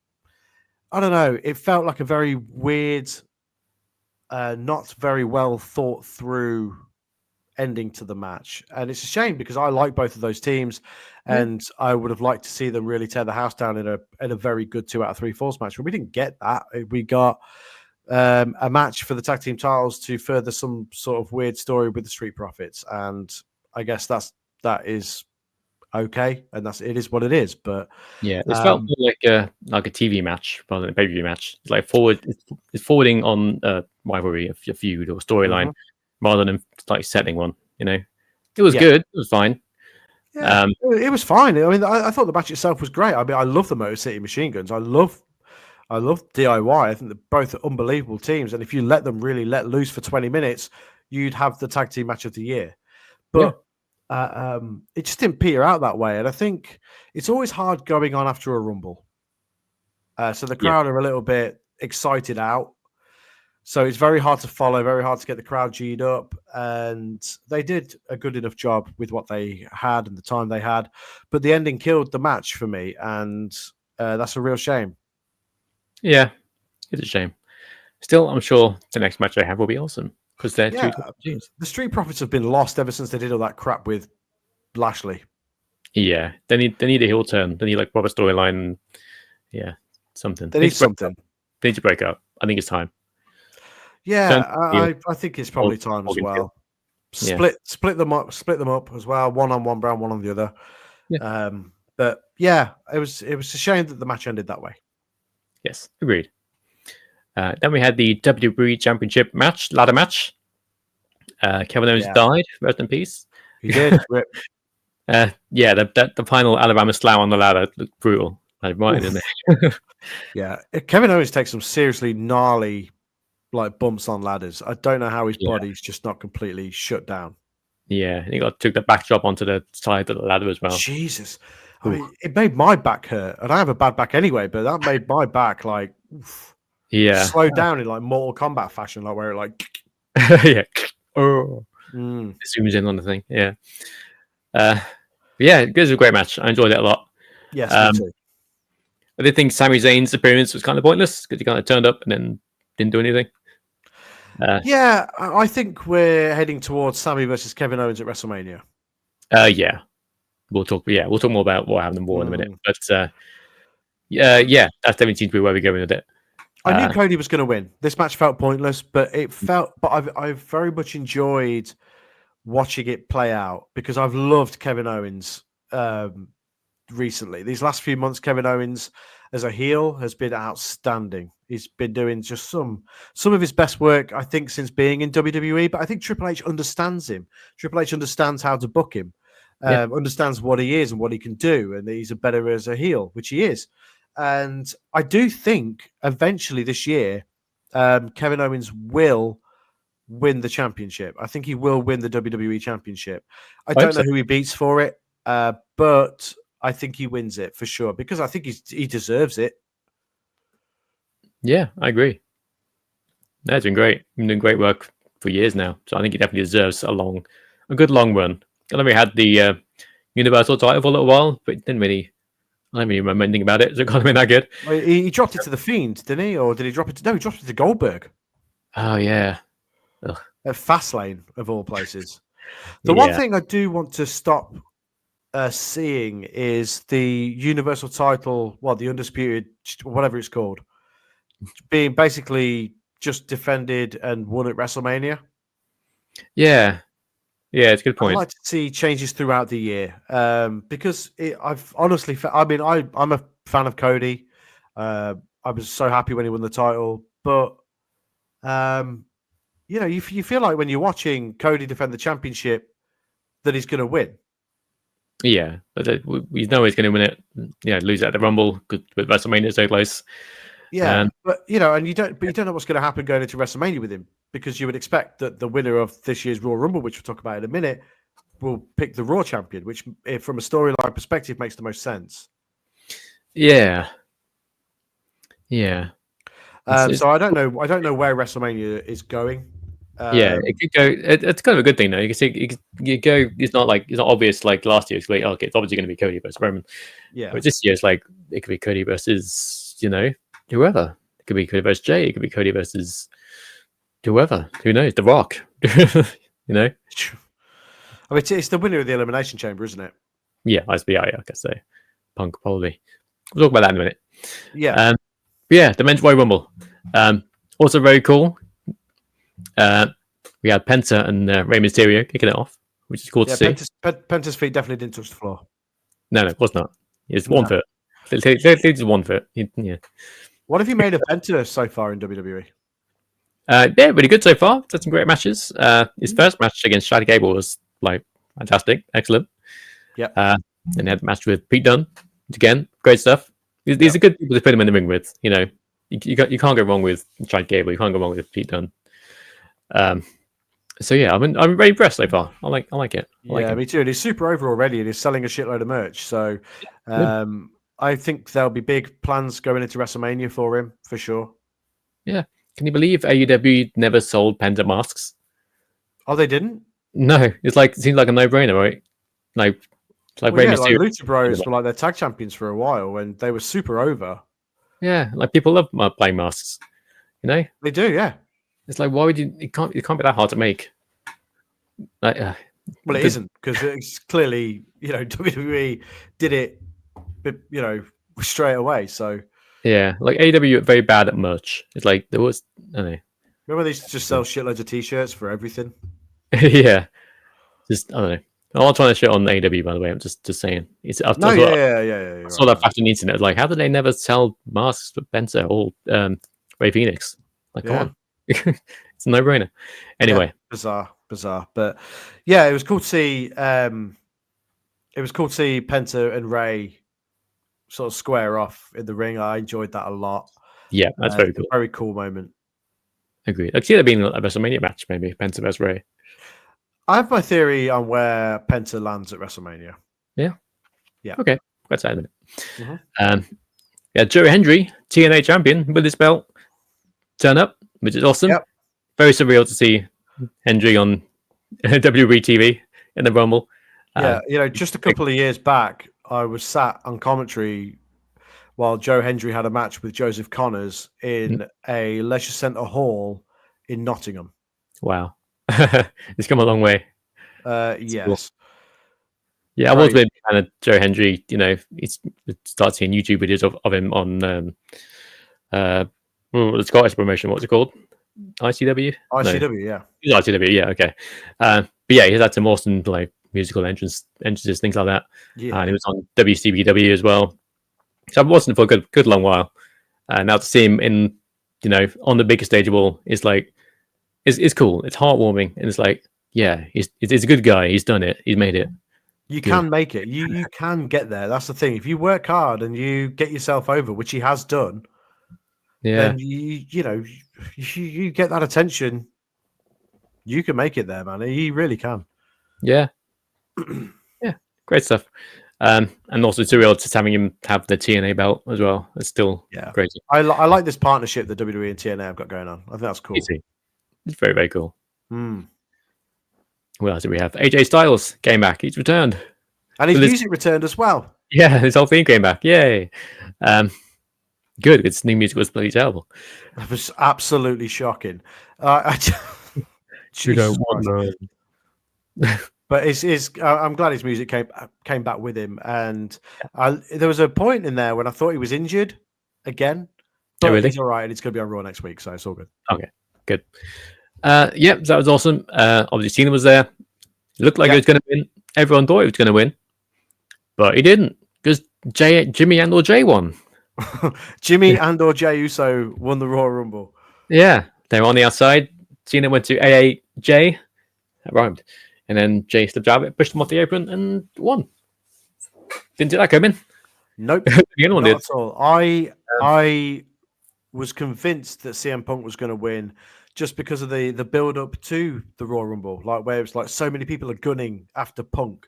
I don't know. It felt like a very weird, not very well thought through ending to the match. And it's a shame because I like both of those teams and I would have liked to see them really tear the house down in a very good 2 out of 3 falls match. But we didn't get that. We got a match for the tag team titles to further some sort of weird story with the Street Profits. And I guess that is okay. And it is what it is. But yeah, it felt more like a TV match rather than a pay-per-view match. It's like it's forwarding on a rivalry, a feud or storyline rather than like setting one, you know. It was good. It was fine. Yeah, it was fine. I mean, I thought the match itself was great. I mean, I love the Motor City Machine Guns. I love DIY. I think they're both unbelievable teams. And if you let them really let loose for 20 minutes, you'd have the tag team match of the year. But it just didn't peter out that way. And I think it's always hard going on after a Rumble. So the crowd are a little bit excited out. So it's very hard to follow, very hard to get the crowd G'd up. And they did a good enough job with what they had and the time they had. But the ending killed the match for me. And that's a real shame. Yeah, it's a shame. Still, I'm sure the next match I have will be awesome. Because they're two teams. The Street Profits have been lost ever since they did all that crap with Lashley. Yeah, they need a heel turn. They need like proper storyline. Yeah, something. They need something. They need to break up. I think it's time. Yeah, I think it's probably time as well. Split them up as well. One on one brand, one on the other. Yeah. But yeah, it was a shame that the match ended that way. Yes, agreed. Then we had the WWE Championship match, ladder match. Kevin Owens died. Rest in peace. He did. Yeah, the final Alabama slam on the ladder looked brutal. Right in there. Yeah, Kevin Owens takes some seriously gnarly like bumps on ladders. I don't know how his body's just not completely shut down. Yeah, he took the backdrop onto the side of the ladder as well. Jesus, I mean, it made my back hurt, and I have a bad back anyway. But that made my back like, slow down in like Mortal Kombat fashion, like where it like, yeah, it zooms in on the thing. Yeah, it was a great match. I enjoyed it a lot. Yes, me too. I did think Sami Zayn's appearance was kind of pointless because he kind of turned up and then didn't do anything. Yeah, I think we're heading towards Sami versus Kevin Owens at WrestleMania. Yeah, we'll talk more about what happened in War in a minute. But that definitely seems to be where we're going with it. I knew Cody was going to win. This match felt pointless, but I've very much enjoyed watching it play out because I've loved Kevin Owens recently. These last few months, Kevin Owens as a heel has been outstanding. He's been doing just some of his best work, I think, since being in WWE. But I think Triple H understands him. Triple H understands how to book him, understands what he is and what he can do, and he's better as a heel, which he is. And I do think eventually this year, Kevin Owens will win the championship. I think he will win the WWE championship. I don't know who he beats for it, but I think he wins it for sure because I think he deserves it. Yeah, I agree. That's been great. He's been doing great work for years now, so I think he definitely deserves a good long run. I know we had the Universal title for a little while, but it didn't really. I don't really remember anything about it, so it can't have been that good. Well, he dropped it to The Fiend, didn't he? Or did he drop it to... No, he dropped it to Goldberg. Oh, yeah. Ugh. At Fastlane, of all places. The one thing I do want to stop seeing is the Universal title, the Undisputed, whatever it's called, being basically just defended and won at WrestleMania. Yeah. Yeah, it's a good point. I'd like to see changes throughout the year because I've honestly, I'm a fan of Cody. I was so happy when he won the title, but you feel like when you're watching Cody defend the championship that he's going to win. Yeah, we know he's going to win it. Yeah, lose it at the Rumble with WrestleMania so close. Yeah, but you don't know what's going to happen going into WrestleMania with him because you would expect that the winner of this year's Royal Rumble, which we'll talk about in a minute, will pick the Raw champion, which, from a storyline perspective, makes the most sense. Yeah. So I don't know where WrestleMania is going. It could go. It's kind of a good thing though. You can see you go. It's not obvious like last year. It's like okay, it's obviously going to be Cody versus Roman. Yeah, but this year it's like it could be Cody versus whoever. It could be Cody versus Jay. It could be Cody versus whoever. Who knows? The Rock. I mean, it's the winner of the Elimination Chamber, isn't it? Yeah, I guess so. Punk probably. We'll talk about that in a minute. Yeah. The Men's Royal Rumble. Also very cool. We had Penta and Rey Mysterio kicking it off, which is cool to see. Penta's feet definitely didn't touch the floor. No, of course not. It's one foot. It's 1 foot. Yeah. What have you made of Penta so far in WWE? Really good so far. Had some great matches. His first match against Chad Gable was fantastic, excellent. Yeah. And he had a match with Pete Dunne. Again, great stuff. These are good people to put him in the ring with. You can't go wrong with Chad Gable. You can't go wrong with Pete Dunne. So yeah, I'm very impressed so far. I like it. Me too. And he's super over already, and he's selling a shitload of merch. So, I think there'll be big plans going into WrestleMania for him for sure. Yeah. Can you believe AEW never sold Penta masks? Oh, they didn't? No. It seems like a no-brainer, right? Rey Mysterio. Lucha Bros were their tag champions for a while, and they were super over. Yeah, people love playing masks. They do, yeah. It's like, why would you? It can't be that hard to make. Well, it isn't because it's clearly WWE did it, straight away. So yeah, AEW are very bad at merch. It's like there was, I don't know. Remember they used to just sell shitloads of T-shirts for everything. Yeah, just I don't know. I'm not trying to shit on AEW, by the way. I'm just saying. I saw that fact on the internet. Like, how did they never sell masks for Penta or Ray Phoenix? Like, come on. It's a no-brainer. Anyway. Yeah, bizarre. But yeah, it was cool to see Penta and Ray sort of square off in the ring. I enjoyed that a lot. Yeah, that's very cool. A very cool moment. Agreed. I could see there being a WrestleMania match, maybe Penta vs Ray. I have my theory on where Penta lands at WrestleMania. Yeah. Okay. Quite excited. Mm-hmm. Joe Hendry, TNA champion with his belt, turn up, which is awesome. Yep. Very surreal to see Hendry on WWE TV in the Rumble. Just a couple of years back, I was sat on commentary while Joe Hendry had a match with Joseph Connors in a leisure centre hall in Nottingham. Wow. It's come a long way. Yes. Cool. Yeah, I was a big fan of Joe Hendry. He's started seeing YouTube videos of him on the Scottish promotion. What's it called? ICW? ICW, yeah. He's ICW, yeah, okay. But yeah, he's had some awesome musical entrances, things like that. Yeah. And he was on WCBW as well. So I've watched him for a good long while. And now to see him in, on the biggest stage of all is it's cool. It's heartwarming. And it's he's a good guy. He's done it. He's made it. You can make it. You can get there. That's the thing. If you work hard and you get yourself over, which he has done, then you get that attention. You can make it there, man. He really can. Yeah. Yeah. Great stuff. And also surreal just having him have the TNA belt as well. It's still crazy. I like this partnership that WWE and TNA have got going on. I think that's cool. It's very, very cool. What else do we have? AJ Styles came back. He's returned. And his music returned as well. Yeah, his whole theme came back. Yay. Good. Its new music was bloody terrible. It was absolutely shocking. You don't want no. But I'm glad his music came back with him. And there was a point in there when I thought he was injured again. But really? He's all right, and it's going to be on Raw next week, so it's all good. Okay, good. That was awesome. Obviously, Cena was there. It looked like he was going to win. Everyone thought he was going to win, but he didn't because Jimmy and or Jay won. Jimmy and or Jay Uso won the Royal Rumble. Yeah, they were on the outside. Cena went to AAJ. That rhymed. And then Jay slipped out of it, pushed him off the apron, and won. Didn't see that coming. Nope. Not at all. I was convinced that CM Punk was going to win just because of the build up to the Royal Rumble, where it's so many people are gunning after Punk.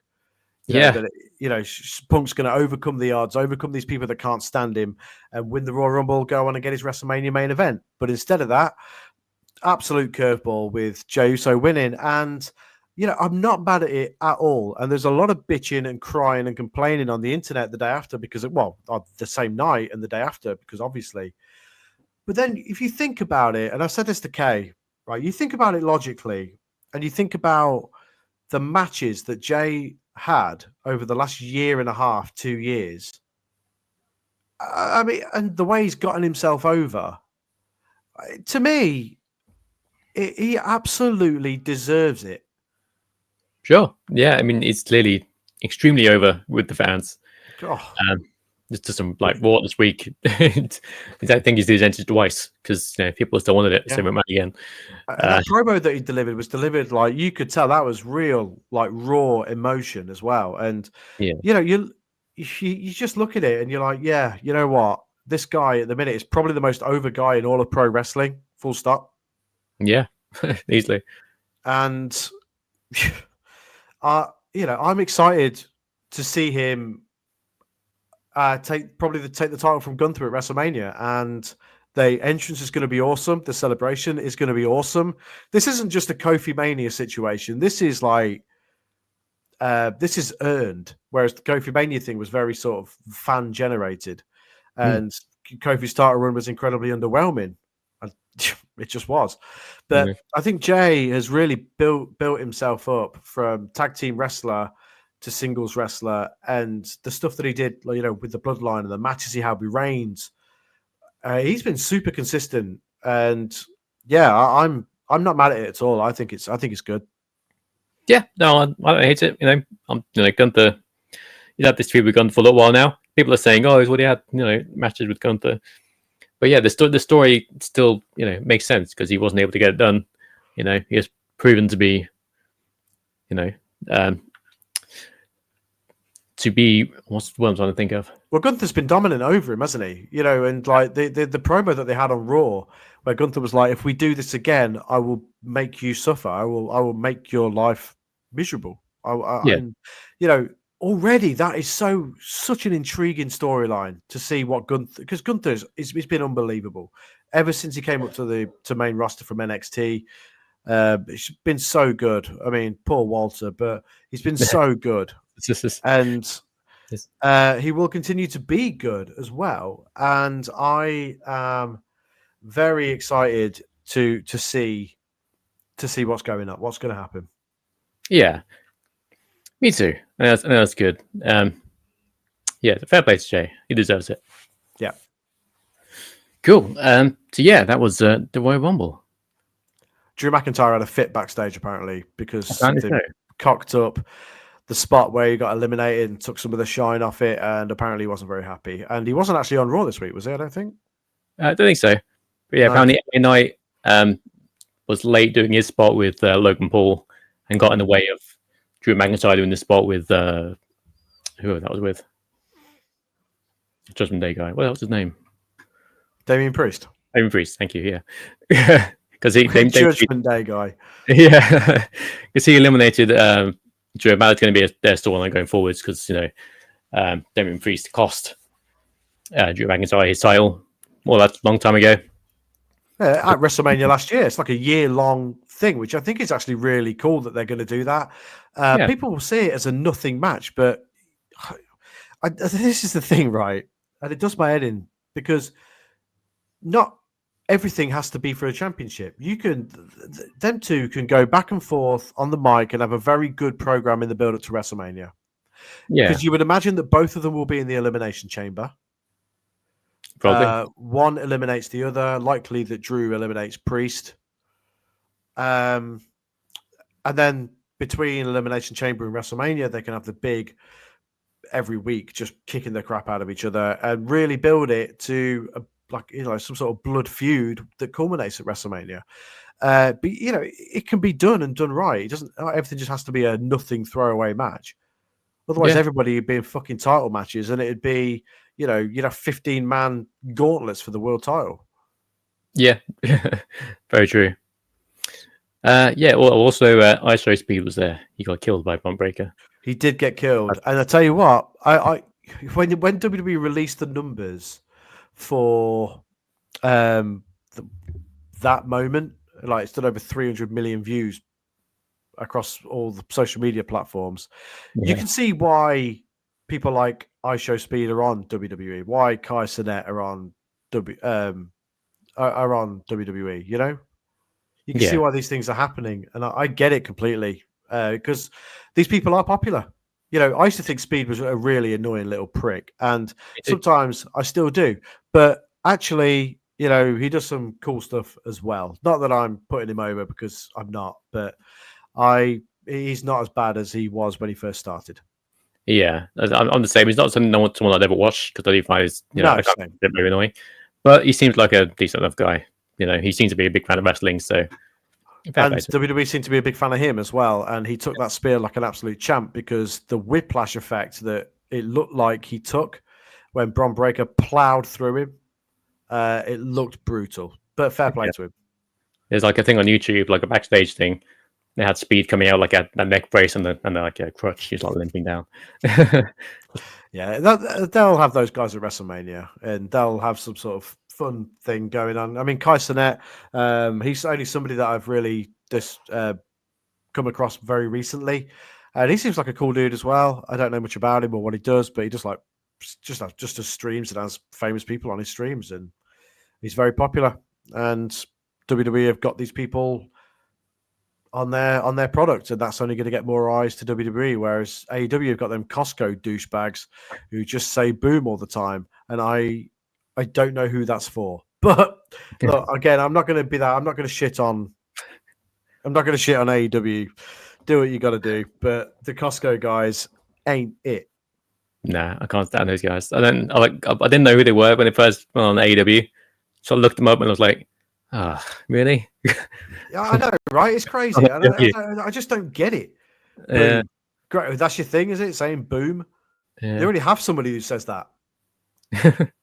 Punk's going to overcome the odds, overcome these people that can't stand him, and win the Royal Rumble, go on and get his WrestleMania main event. But instead of that, absolute curveball with Jey Uso winning. And I'm not mad at it at all. And there's a lot of bitching and crying and complaining on the internet the day after the same night and the day after, because obviously. But then if you think about it, and I've said this to Kay, right? You think about it logically, and you think about the matches that Jay had over the last year and a half, 2 years. I mean, and the way he's gotten himself over, to me, he absolutely deserves it. Sure. Yeah. I mean, it's clearly extremely over with the fans. Just some Raw this week. I think he's entered twice because people still wanted it. So it went again. That promo that he delivered was delivered you could tell that was real, raw emotion as well. And you just look at it and you're like, yeah, you know what? This guy at the minute is probably the most over guy in all of pro wrestling. Full stop. Yeah, easily. And I'm excited to see him take the title from Gunther at WrestleMania, and the entrance is going to be awesome. The celebration is going to be awesome. This isn't just a Kofi Mania situation. This is this is earned, whereas the Kofi Mania thing was very sort of fan generated, and Kofi's title run was incredibly underwhelming. It just was. But I think Jay has really built himself up from tag team wrestler to singles wrestler, and the stuff that he did, with the bloodline and the matches he had with Reigns, he's been super consistent. And I'm not mad at it at all. I think it's good. Yeah, no, I don't hate it. Gunther. He's had this feud with Gunther for a little while now. People are saying, "Oh, he's already had matches with Gunther," but yeah, the story still makes sense because he wasn't able to get it done. He has proven to be, um, what's the word I'm trying to think of? Well, Gunther's been dominant over him, hasn't he? And like the promo that they had on Raw, where Gunther was like, "If we do this again, I will make you suffer. I will make your life miserable." And already that is such an intriguing storyline to see what Gunther, because Gunther's he's been unbelievable ever since he came up to main roster from NXT. It's been so good. I mean, poor Walter, but he's been so good, and he will continue to be good as well. And I am very excited to see what's going on, what's going to happen. Yeah, me too. That's good. Yeah, fair play to Jay. He deserves it. Yeah. Cool. So yeah, that was the Royal Rumble. Drew McIntyre had a fit backstage apparently because they cocked up the spot where he got eliminated and took some of the shine off it, and apparently he wasn't very happy. And he wasn't actually on Raw this week, was he? I don't think. I don't think so. But yeah, apparently LA Knight was late doing his spot with Logan Paul and got in the way of Drew McIntyre doing the spot with whoever that was with. Judgment Day guy. What was his name? Damien Priest. Damien Priest. Thank you. Yeah, because he Judgment Day guy. Yeah, because he eliminated Drew. About it's going to be their storyline going forwards because Damien Priest cost Drew McIntyre his title. Well, that's a long time ago. At WrestleMania last year. It's like a year-long thing, which I think is actually really cool that they're going to do that. People will see it as a nothing match, but this is the thing, right? And it does my head in because not everything has to be for a championship. Them two can go back and forth on the mic and have a very good program in the build-up to WrestleMania. Yeah. Because you would imagine that both of them will be in the Elimination Chamber. Probably. One eliminates the other. Likely that Drew eliminates Priest. And then between Elimination Chamber and WrestleMania, they can have the big every week just kicking the crap out of each other and really build it to some sort of blood feud that culminates at WrestleMania. But it can be done and done right. Everything just has to be a nothing throwaway match. Otherwise, everybody would be in fucking title matches, and it'd be, you'd have 15-man gauntlets for the world title. Yeah, very true. Well, also, ISO Speed was there. He got killed by Bron Breakker. He did get killed, and I tell you what, when WWE released the numbers for that moment, like it's done over 300 million views across all the social media platforms. Yeah. You can see why people like ISO Speed are on WWE, why Kai Cenat are on WWE. You can see why these things are happening, and I get it completely because these people are popular. I used to think Speed was a really annoying little prick, and sometimes I still do. But actually, he does some cool stuff as well. Not that I'm putting him over because I'm not, but he's not as bad as he was when he first started. Yeah, I'm the same. He's not someone I'd ever watch because I do find he's very annoying. But he seems like a decent enough guy. He seems to be a big fan of wrestling, so. And WWE seemed to be a big fan of him as well, and he took that spear like an absolute champ because the whiplash effect that it looked like he took when Bron Breakker plowed through him, it looked brutal. But fair play to him. There's like a thing on YouTube, like a backstage thing. They had Speed coming out like a neck brace and like a crutch. He's like limping down. Yeah, they'll have those guys at WrestleMania, and they'll have some sort of fun thing going on. I mean, Kai Cenat, he's only somebody that I've really come across very recently, and he seems like a cool dude as well. I don't know much about him or what he does, but he just does streams and has famous people on his streams, and he's very popular. And WWE have got these people on their product, and that's only going to get more eyes to WWE. Whereas AEW have got them Costco douchebags who just say boom all the time, and I don't know who that's for. But look, again, I'm not going to be that. I'm not going to shit on AEW do what you got to do. But the Costco guys ain't it. Nah, I can't stand those guys. I didn't know who they were when they first went on AEW. So I looked them up and I was like, really? Yeah, I know, right? It's crazy. I just don't get it. Yeah. Great. That's your thing, is it? Saying boom. Yeah. They already have somebody who says that.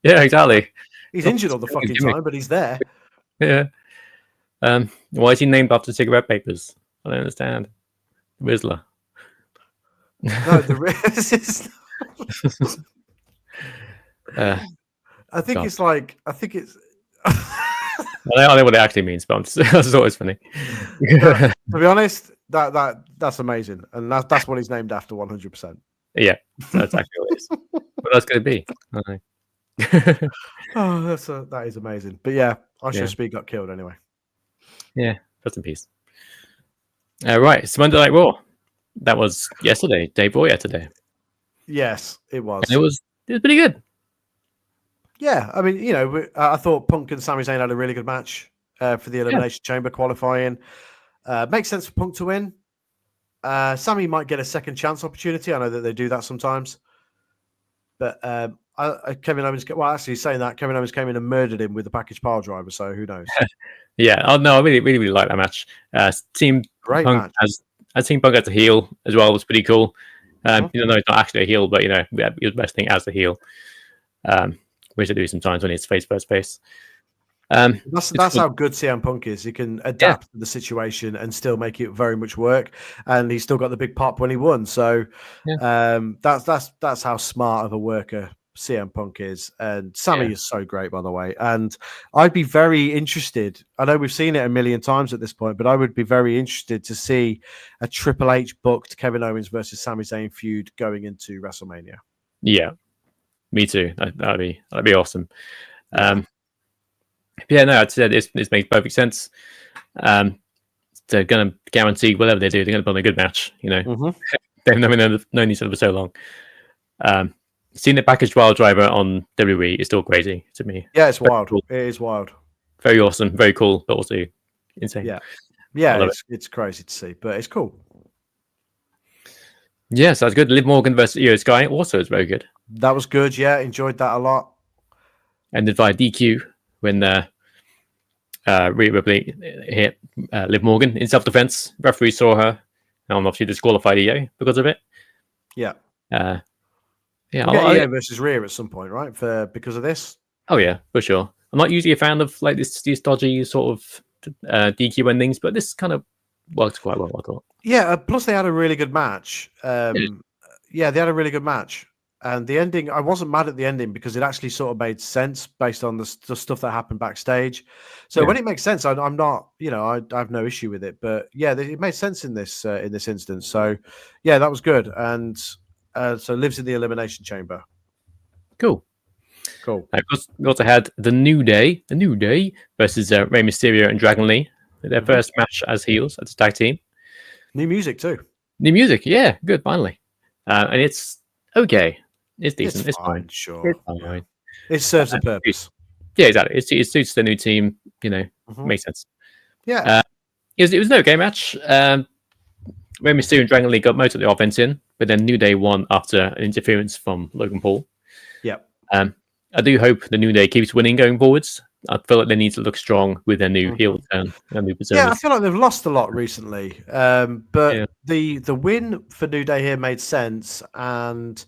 Yeah, exactly. He's injured all the fucking time, but he's there. Yeah. Why is he named after cigarette papers? I don't understand. Rizzler. No, the Riz. I think it's. I don't know what it actually means, but that's always funny. To be honest, that's amazing, and that's what he's named after, 100%. Yeah, that's actually what it is. What else could it be? That is amazing. But yeah, Usher Speed got killed anyway. Yeah, rest in peace. Right, so Monday Night Raw. That was yesterday. Day before yesterday. Yes, it was. And it was pretty good. Yeah, I mean, I thought Punk and Sami Zayn had a really good match for the Elimination Chamber qualifying. Makes sense for Punk to win. Sami might get a second chance opportunity. I know that they do that sometimes. But Kevin Owens, saying that, Kevin Owens came in and murdered him with the package pile driver, so who knows? Yeah, oh no, I really like that match. Great Punk match. I've seen Punk as a heel as well. It was pretty cool. Even though he's not actually a heel, but he was the best thing as a heel. Which I do sometimes when it's face versus face. That's how good CM Punk is. He can adapt to the situation and still make it very much work. And he still got the big pop when he won. So that's how smart of a worker CM Punk is. And Sami is so great, by the way. And I'd be very interested. I know we've seen it a million times at this point, but I would be very interested to see a Triple H booked Kevin Owens versus Sami Zayn feud going into WrestleMania. Yeah, me too. That'd be awesome. No, I'd say this makes perfect sense. They're going to guarantee whatever they do, they're going to put on a good match. They've known each other for so long. Seeing the package wild driver on WWE is still crazy to me. Yeah, it's wild. Cool. It is wild. Very awesome, very cool, but also insane. Yeah, it's crazy to see, but it's cool. Yeah, sounds good. Liv Morgan versus Io Sky also is very good. That was good. Yeah, enjoyed that a lot. Ended via DQ when Rhea Ripley hit Liv Morgan in self-defense. Referee saw her and obviously disqualified Io because of it. Yeah. Io versus Rhea at some point, right? Because of this. Oh yeah, for sure. I'm not usually a fan of like these dodgy sort of DQ endings, but this kind of worked quite well, I thought. Yeah. Plus, they had a really good match. They had a really good match. And the ending, I wasn't mad at the ending because it actually sort of made sense based on the stuff that happened backstage. So when it makes sense, I'm not, I have no issue with it. But yeah, it made sense in this instance. So yeah, that was good. And so Liv's in the Elimination Chamber. Cool. We also had the New Day versus Rey Mysterio and Dragon Lee. Their first match as heels as a tag team. New music too. New music, yeah, good, finally. And it's okay. It's decent. It's fine. Sure. It's fine. It serves a purpose. Yeah, exactly. It suits the new team. Makes sense. Yeah. It was an okay match. Rey Mysterio and Dragon Lee got most of the offense in, but then New Day won after an interference from Logan Paul. Yeah. I do hope the New Day keeps winning going forwards. I feel like they need to look strong with their new heel turn. Their new personas. Yeah, I feel like they've lost a lot recently. But the win for New Day here made sense, and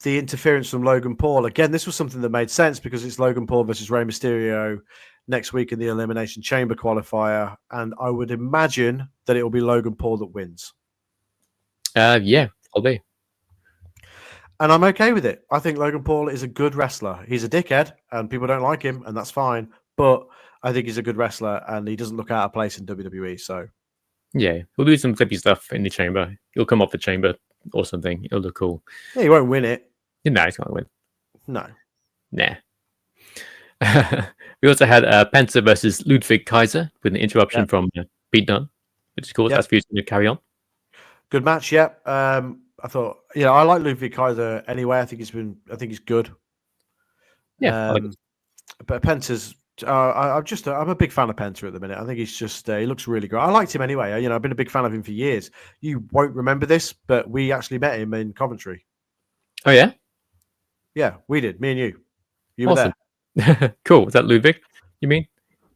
the interference from Logan Paul, again, this was something that made sense because it's Logan Paul versus Rey Mysterio next week in the Elimination Chamber qualifier, and I would imagine that it will be Logan Paul that wins. Yeah, I'll be. And I'm okay with it. I think Logan Paul is a good wrestler. He's a dickhead, and people don't like him, and that's fine. But I think he's a good wrestler, and he doesn't look out of place in WWE. So, yeah, we'll do some flippy stuff in the chamber. He'll come off the chamber or something. It'll look cool. Yeah, he won't win it. No, he's not going to win. No. Nah. We also had Penta versus Ludwig Kaiser with an interruption from Pete Dunne, which is cool. That's for you to carry on. Good match, yeah. I thought, I like Ludwig Kaiser anyway. I think he's good. Yeah. But Penta's I'm a big fan of Penta at the minute. I think he's just he looks really great. I liked him anyway. I've been a big fan of him for years. You won't remember this, but we actually met him in Coventry. Oh yeah, yeah, we did. Me and you. You awesome. were there. Cool. Was that Ludwig? You mean?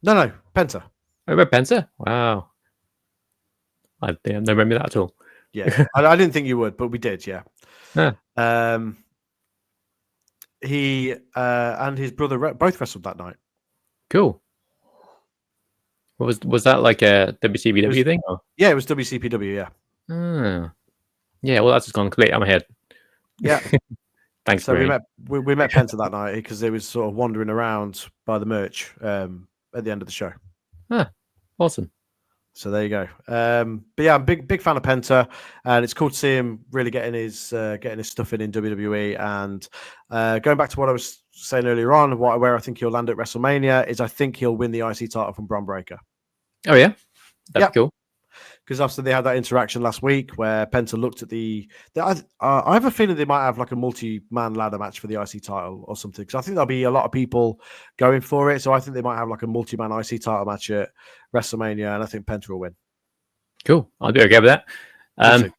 No, Penta. Oh, Red Penta. Wow. I don't remember that at all. Yeah, I didn't think you would, but we did. Yeah. Yeah. He and his brother both wrestled that night. Cool. Was that like a WCPW thing? Or? Yeah, it was WCPW. Yeah. Yeah. Well, that's just gone complete out of my head. Yeah. Thanks. So we met Penta that night because they was sort of wandering around by the merch at the end of the show. Awesome. So there you go. But yeah, I'm big fan of Penta, and it's cool to see him really getting his stuff in WWE. And going back to what I was saying earlier on, where I think he'll land at WrestleMania is I think he'll win the IC title from Bron Breakker. Oh yeah, that'd be cool. Because after they had that interaction last week where Penta looked at I have a feeling they might have like a multi-man ladder match for the IC title or something. Because I think there'll be a lot of people going for it. So I think they might have like a multi-man IC title match at WrestleMania, and I think Penta will win. Cool. I'll be okay with that. I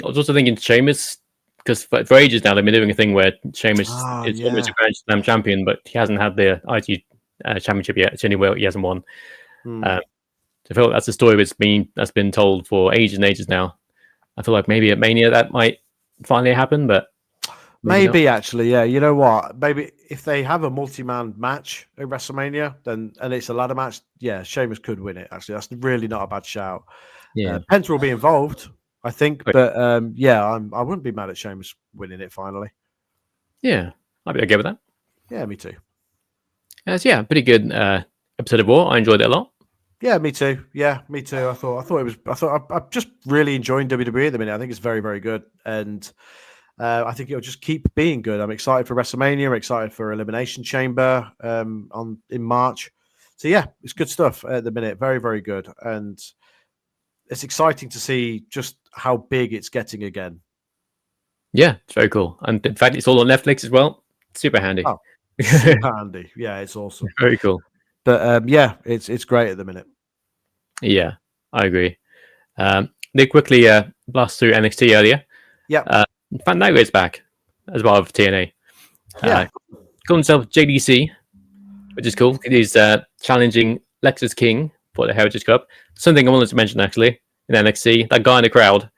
was also thinking Sheamus, because for ages now they've been doing a thing where Sheamus is almost a Grand Slam champion, but he hasn't had the IC championship yet. It's the only way he hasn't won. I feel like that's a story that's been told for ages and ages now. I feel like maybe at Mania that might finally happen, but maybe actually, yeah. You know what? Maybe if they have a multi-man match at WrestleMania, and it's a ladder match, yeah, Sheamus could win it. Actually, that's really not a bad shout. Yeah, Penta will be involved, I think, but I wouldn't be mad at Sheamus winning it finally. Yeah, I'd be okay with that. Yeah, me too. Yeah, pretty good episode of Raw. I enjoyed it a lot. Yeah, me too. Yeah, me too. I'm just really enjoying WWE at the minute. I think it's very, very good, and I think it'll just keep being good. I'm excited for WrestleMania. I'm excited for Elimination Chamber in March. So yeah, it's good stuff at the minute. Very, very good, and it's exciting to see just how big it's getting again. Yeah, it's very cool, and in fact, it's all on Netflix as well. Super handy. Oh, super handy. Yeah, it's awesome. Very cool. But yeah, it's great at the minute. Yeah, I agree. They quickly blast through NXT earlier. Yeah. Fandango is back as part of TNA. Yeah. Called himself JDC, which is cool. He's challenging Lexus King for the Heritage Cup. Something I wanted to mention actually in NXT, that guy in the crowd,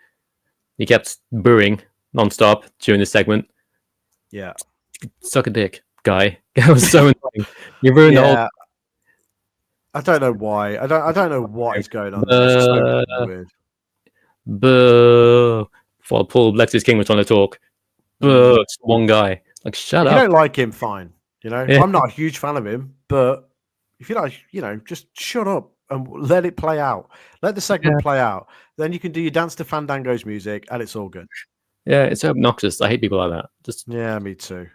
he kept booing nonstop during this segment. Yeah. Suck a dick, guy. That was so annoying. You ruined the whole. I don't know why. I don't know what is going on. It's so weird. Boo! While Paul Lexus King was trying to talk. Boo! It's one guy. Like, shut up. If you don't like him, fine. Yeah. I'm not a huge fan of him, but if you like, just shut up and let it play out. Let the segment play out. Then you can do your dance to Fandango's music, and it's all good. Yeah, it's so obnoxious. I hate people like that. Yeah, me too.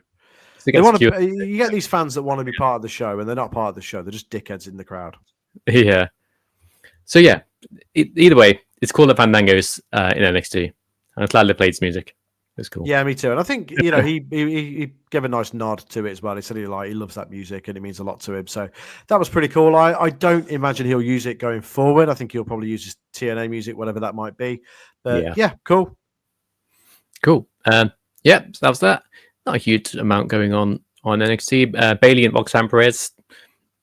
You get these fans that want to be part of the show, and they're not part of the show. They're just dickheads in the crowd. Yeah. So yeah, either way, it's cool that Fandango's in NXT, and I'm glad they played his music. It's cool. Yeah, me too. And I think he gave a nice nod to it as well. He said he loves that music and it means a lot to him. So that was pretty cool. I don't imagine he'll use it going forward. I think he'll probably use his TNA music, whatever that might be. But yeah, cool. Cool. So that was that. Not a huge amount going on NXT. Bailey and Roxanne Perez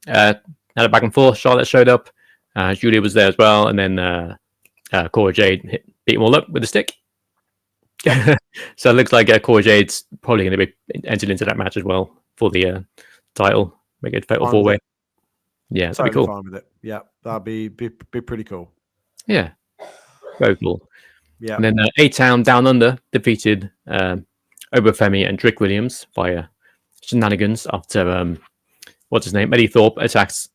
had a back and forth. Charlotte showed up. Julia was there as well, and then Cora Jade beat them all up with a stick. So it looks like Cora Jade's probably going to be entered into that match as well for the title. Make it fatal 4-way. Yeah, that'd be cool. Fine with it. Yeah, that'd be pretty cool. Yeah, very cool. Yeah, and then A-Town Down Under defeated Obafemi and Drick Williams via shenanigans after what's his name? Eddie Thorpe attacks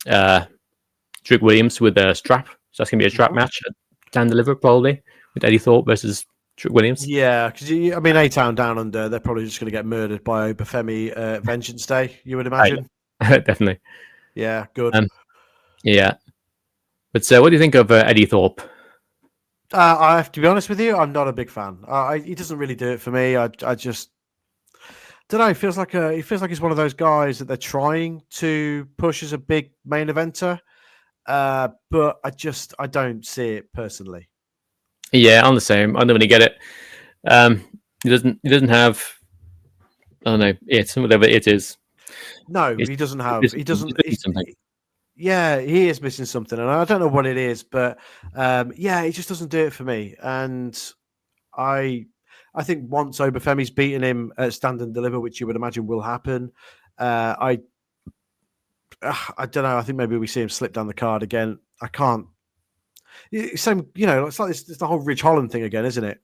Drick Williams with a strap. So that's going to be a strap match at Dan Deliver, probably, with Eddie Thorpe versus Drick Williams. Yeah, because A-Town Down Under, they're probably just going to get murdered by Obafemi Vengeance Day, you would imagine. Definitely. Yeah, good. Yeah. But what do you think of Eddie Thorpe? I have to be honest with you, I'm not a big fan. He doesn't really do it for me. I just don't know. He feels like he's one of those guys that they're trying to push as a big main eventer, but I don't see it personally. Yeah, I'm the same. I don't really get it. He doesn't have. I don't know. It's whatever it is. No, he doesn't have. He doesn't. Yeah, he is missing something, and I don't know what it is, but yeah, he just doesn't do it for me. And I think once Obafemi's beaten him at Stand and Deliver, which you would imagine will happen, I don't know. I think maybe we see him slip down the card again. I can't. Same, it's like it's the whole Ridge Holland thing again, isn't it?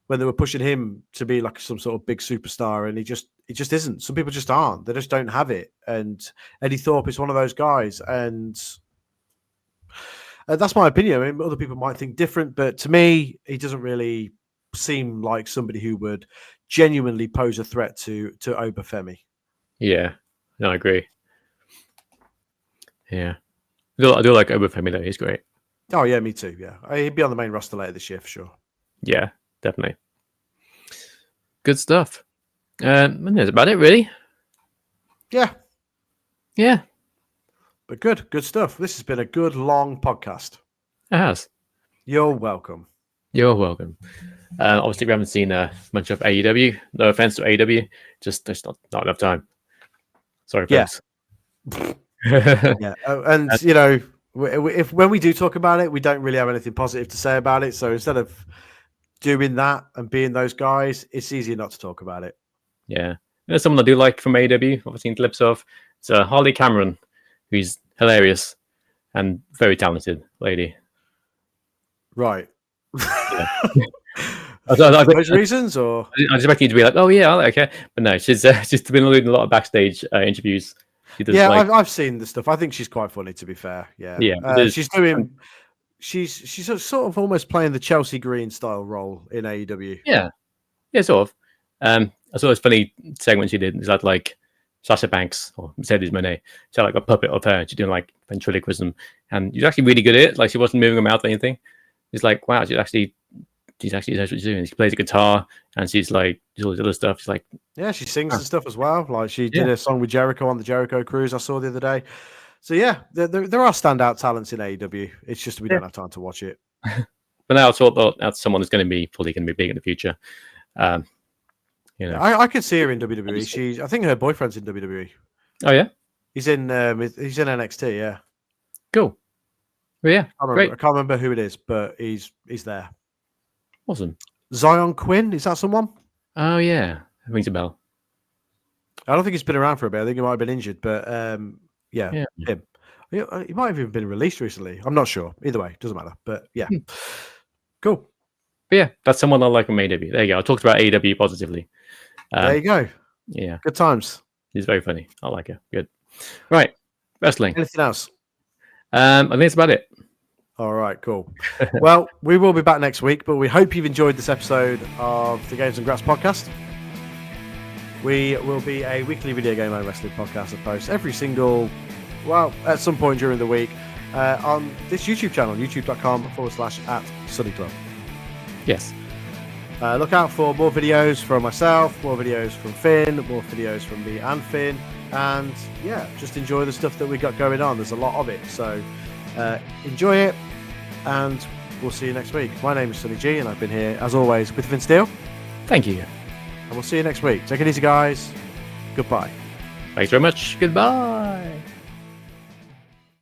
When they were pushing him to be like some sort of big superstar, and he just isn't. Some people just aren't. They just don't have it. And Eddie Thorpe is one of those guys, and that's my opinion. I mean, other people might think different, but to me, he doesn't really seem like somebody who would genuinely pose a threat to Obafemi. Yeah, no, I agree. Yeah, I do like Obafemi though. He's great. Oh yeah, me too. Yeah, he'd be on the main roster later this year for sure. Yeah, definitely. Good stuff. And that's about it, really. Yeah. But good stuff. This has been a good long podcast. It has. You're welcome. Obviously, we haven't seen much of AEW. No offense to AEW, just there's not enough time. Sorry, folks. Yeah, and if when we do talk about it, we don't really have anything positive to say about it. So instead of doing that and being those guys, it's easier not to talk about it. Yeah, there's someone I do like from AEW. I've seen clips of. It's Harley Cameron, who's hilarious and very talented lady. Right. Yeah. Those reasons, or I just expect you to be like, oh yeah, okay, but no, she's been doing a lot of backstage interviews. She does, I've seen the stuff. I think she's quite funny, to be fair. Yeah. She's doing. She's sort of almost playing the Chelsea Green style role in AEW. Yeah, sort of. I saw this funny segment she did. Is that like Sasha Banks or Mercedes Moné? She had like a puppet of her. She's doing like ventriloquism, and she's actually really good at it. Like she wasn't moving her mouth or anything. It's like, wow, she's actually knows what she's doing. She plays a guitar and she's like does all this other stuff. She's like, yeah, she sings and stuff as well. Like she did a song with Jericho on the Jericho Cruise I saw the other day. So yeah, there are standout talents in AEW. It's just we don't have time to watch it. But now I thought that's someone who's going to be probably going to be big in the future. I could see her in WWE. I think her boyfriend's in WWE. Oh yeah, he's in NXT. Yeah, cool. Well, yeah, I can't remember who it is, but he's there. Awesome. Zion Quinn, is that someone? Oh yeah, rings a bell. I don't think he's been around for a bit. I think he might have been injured, but him. He might have even been released recently. I'm not sure. Either way, doesn't matter. But yeah, cool. But yeah, that's someone I like from AEW. There you go. I talked about AEW positively. There you go. Yeah, good times. He's very funny. I like her. Good. Right, wrestling. Anything else? I think that's about it. All right, cool. Well, we will be back next week, but we hope you've enjoyed this episode of the Games Graps Podcast. We will be a weekly video game and wrestling podcast that posts at some point during the week on this YouTube channel, youtube.com/@SunnyClub. Yes. Look out for more videos from myself, more videos from Finn, more videos from me and Finn, and yeah, just enjoy the stuff that we got going on. There's a lot of it, so enjoy it, and we'll see you next week. My name is Sonny G, and I've been here, as always, with Finn Steele. Thank you. And we'll see you next week. Take it easy, guys. Goodbye. Thanks very much. Goodbye.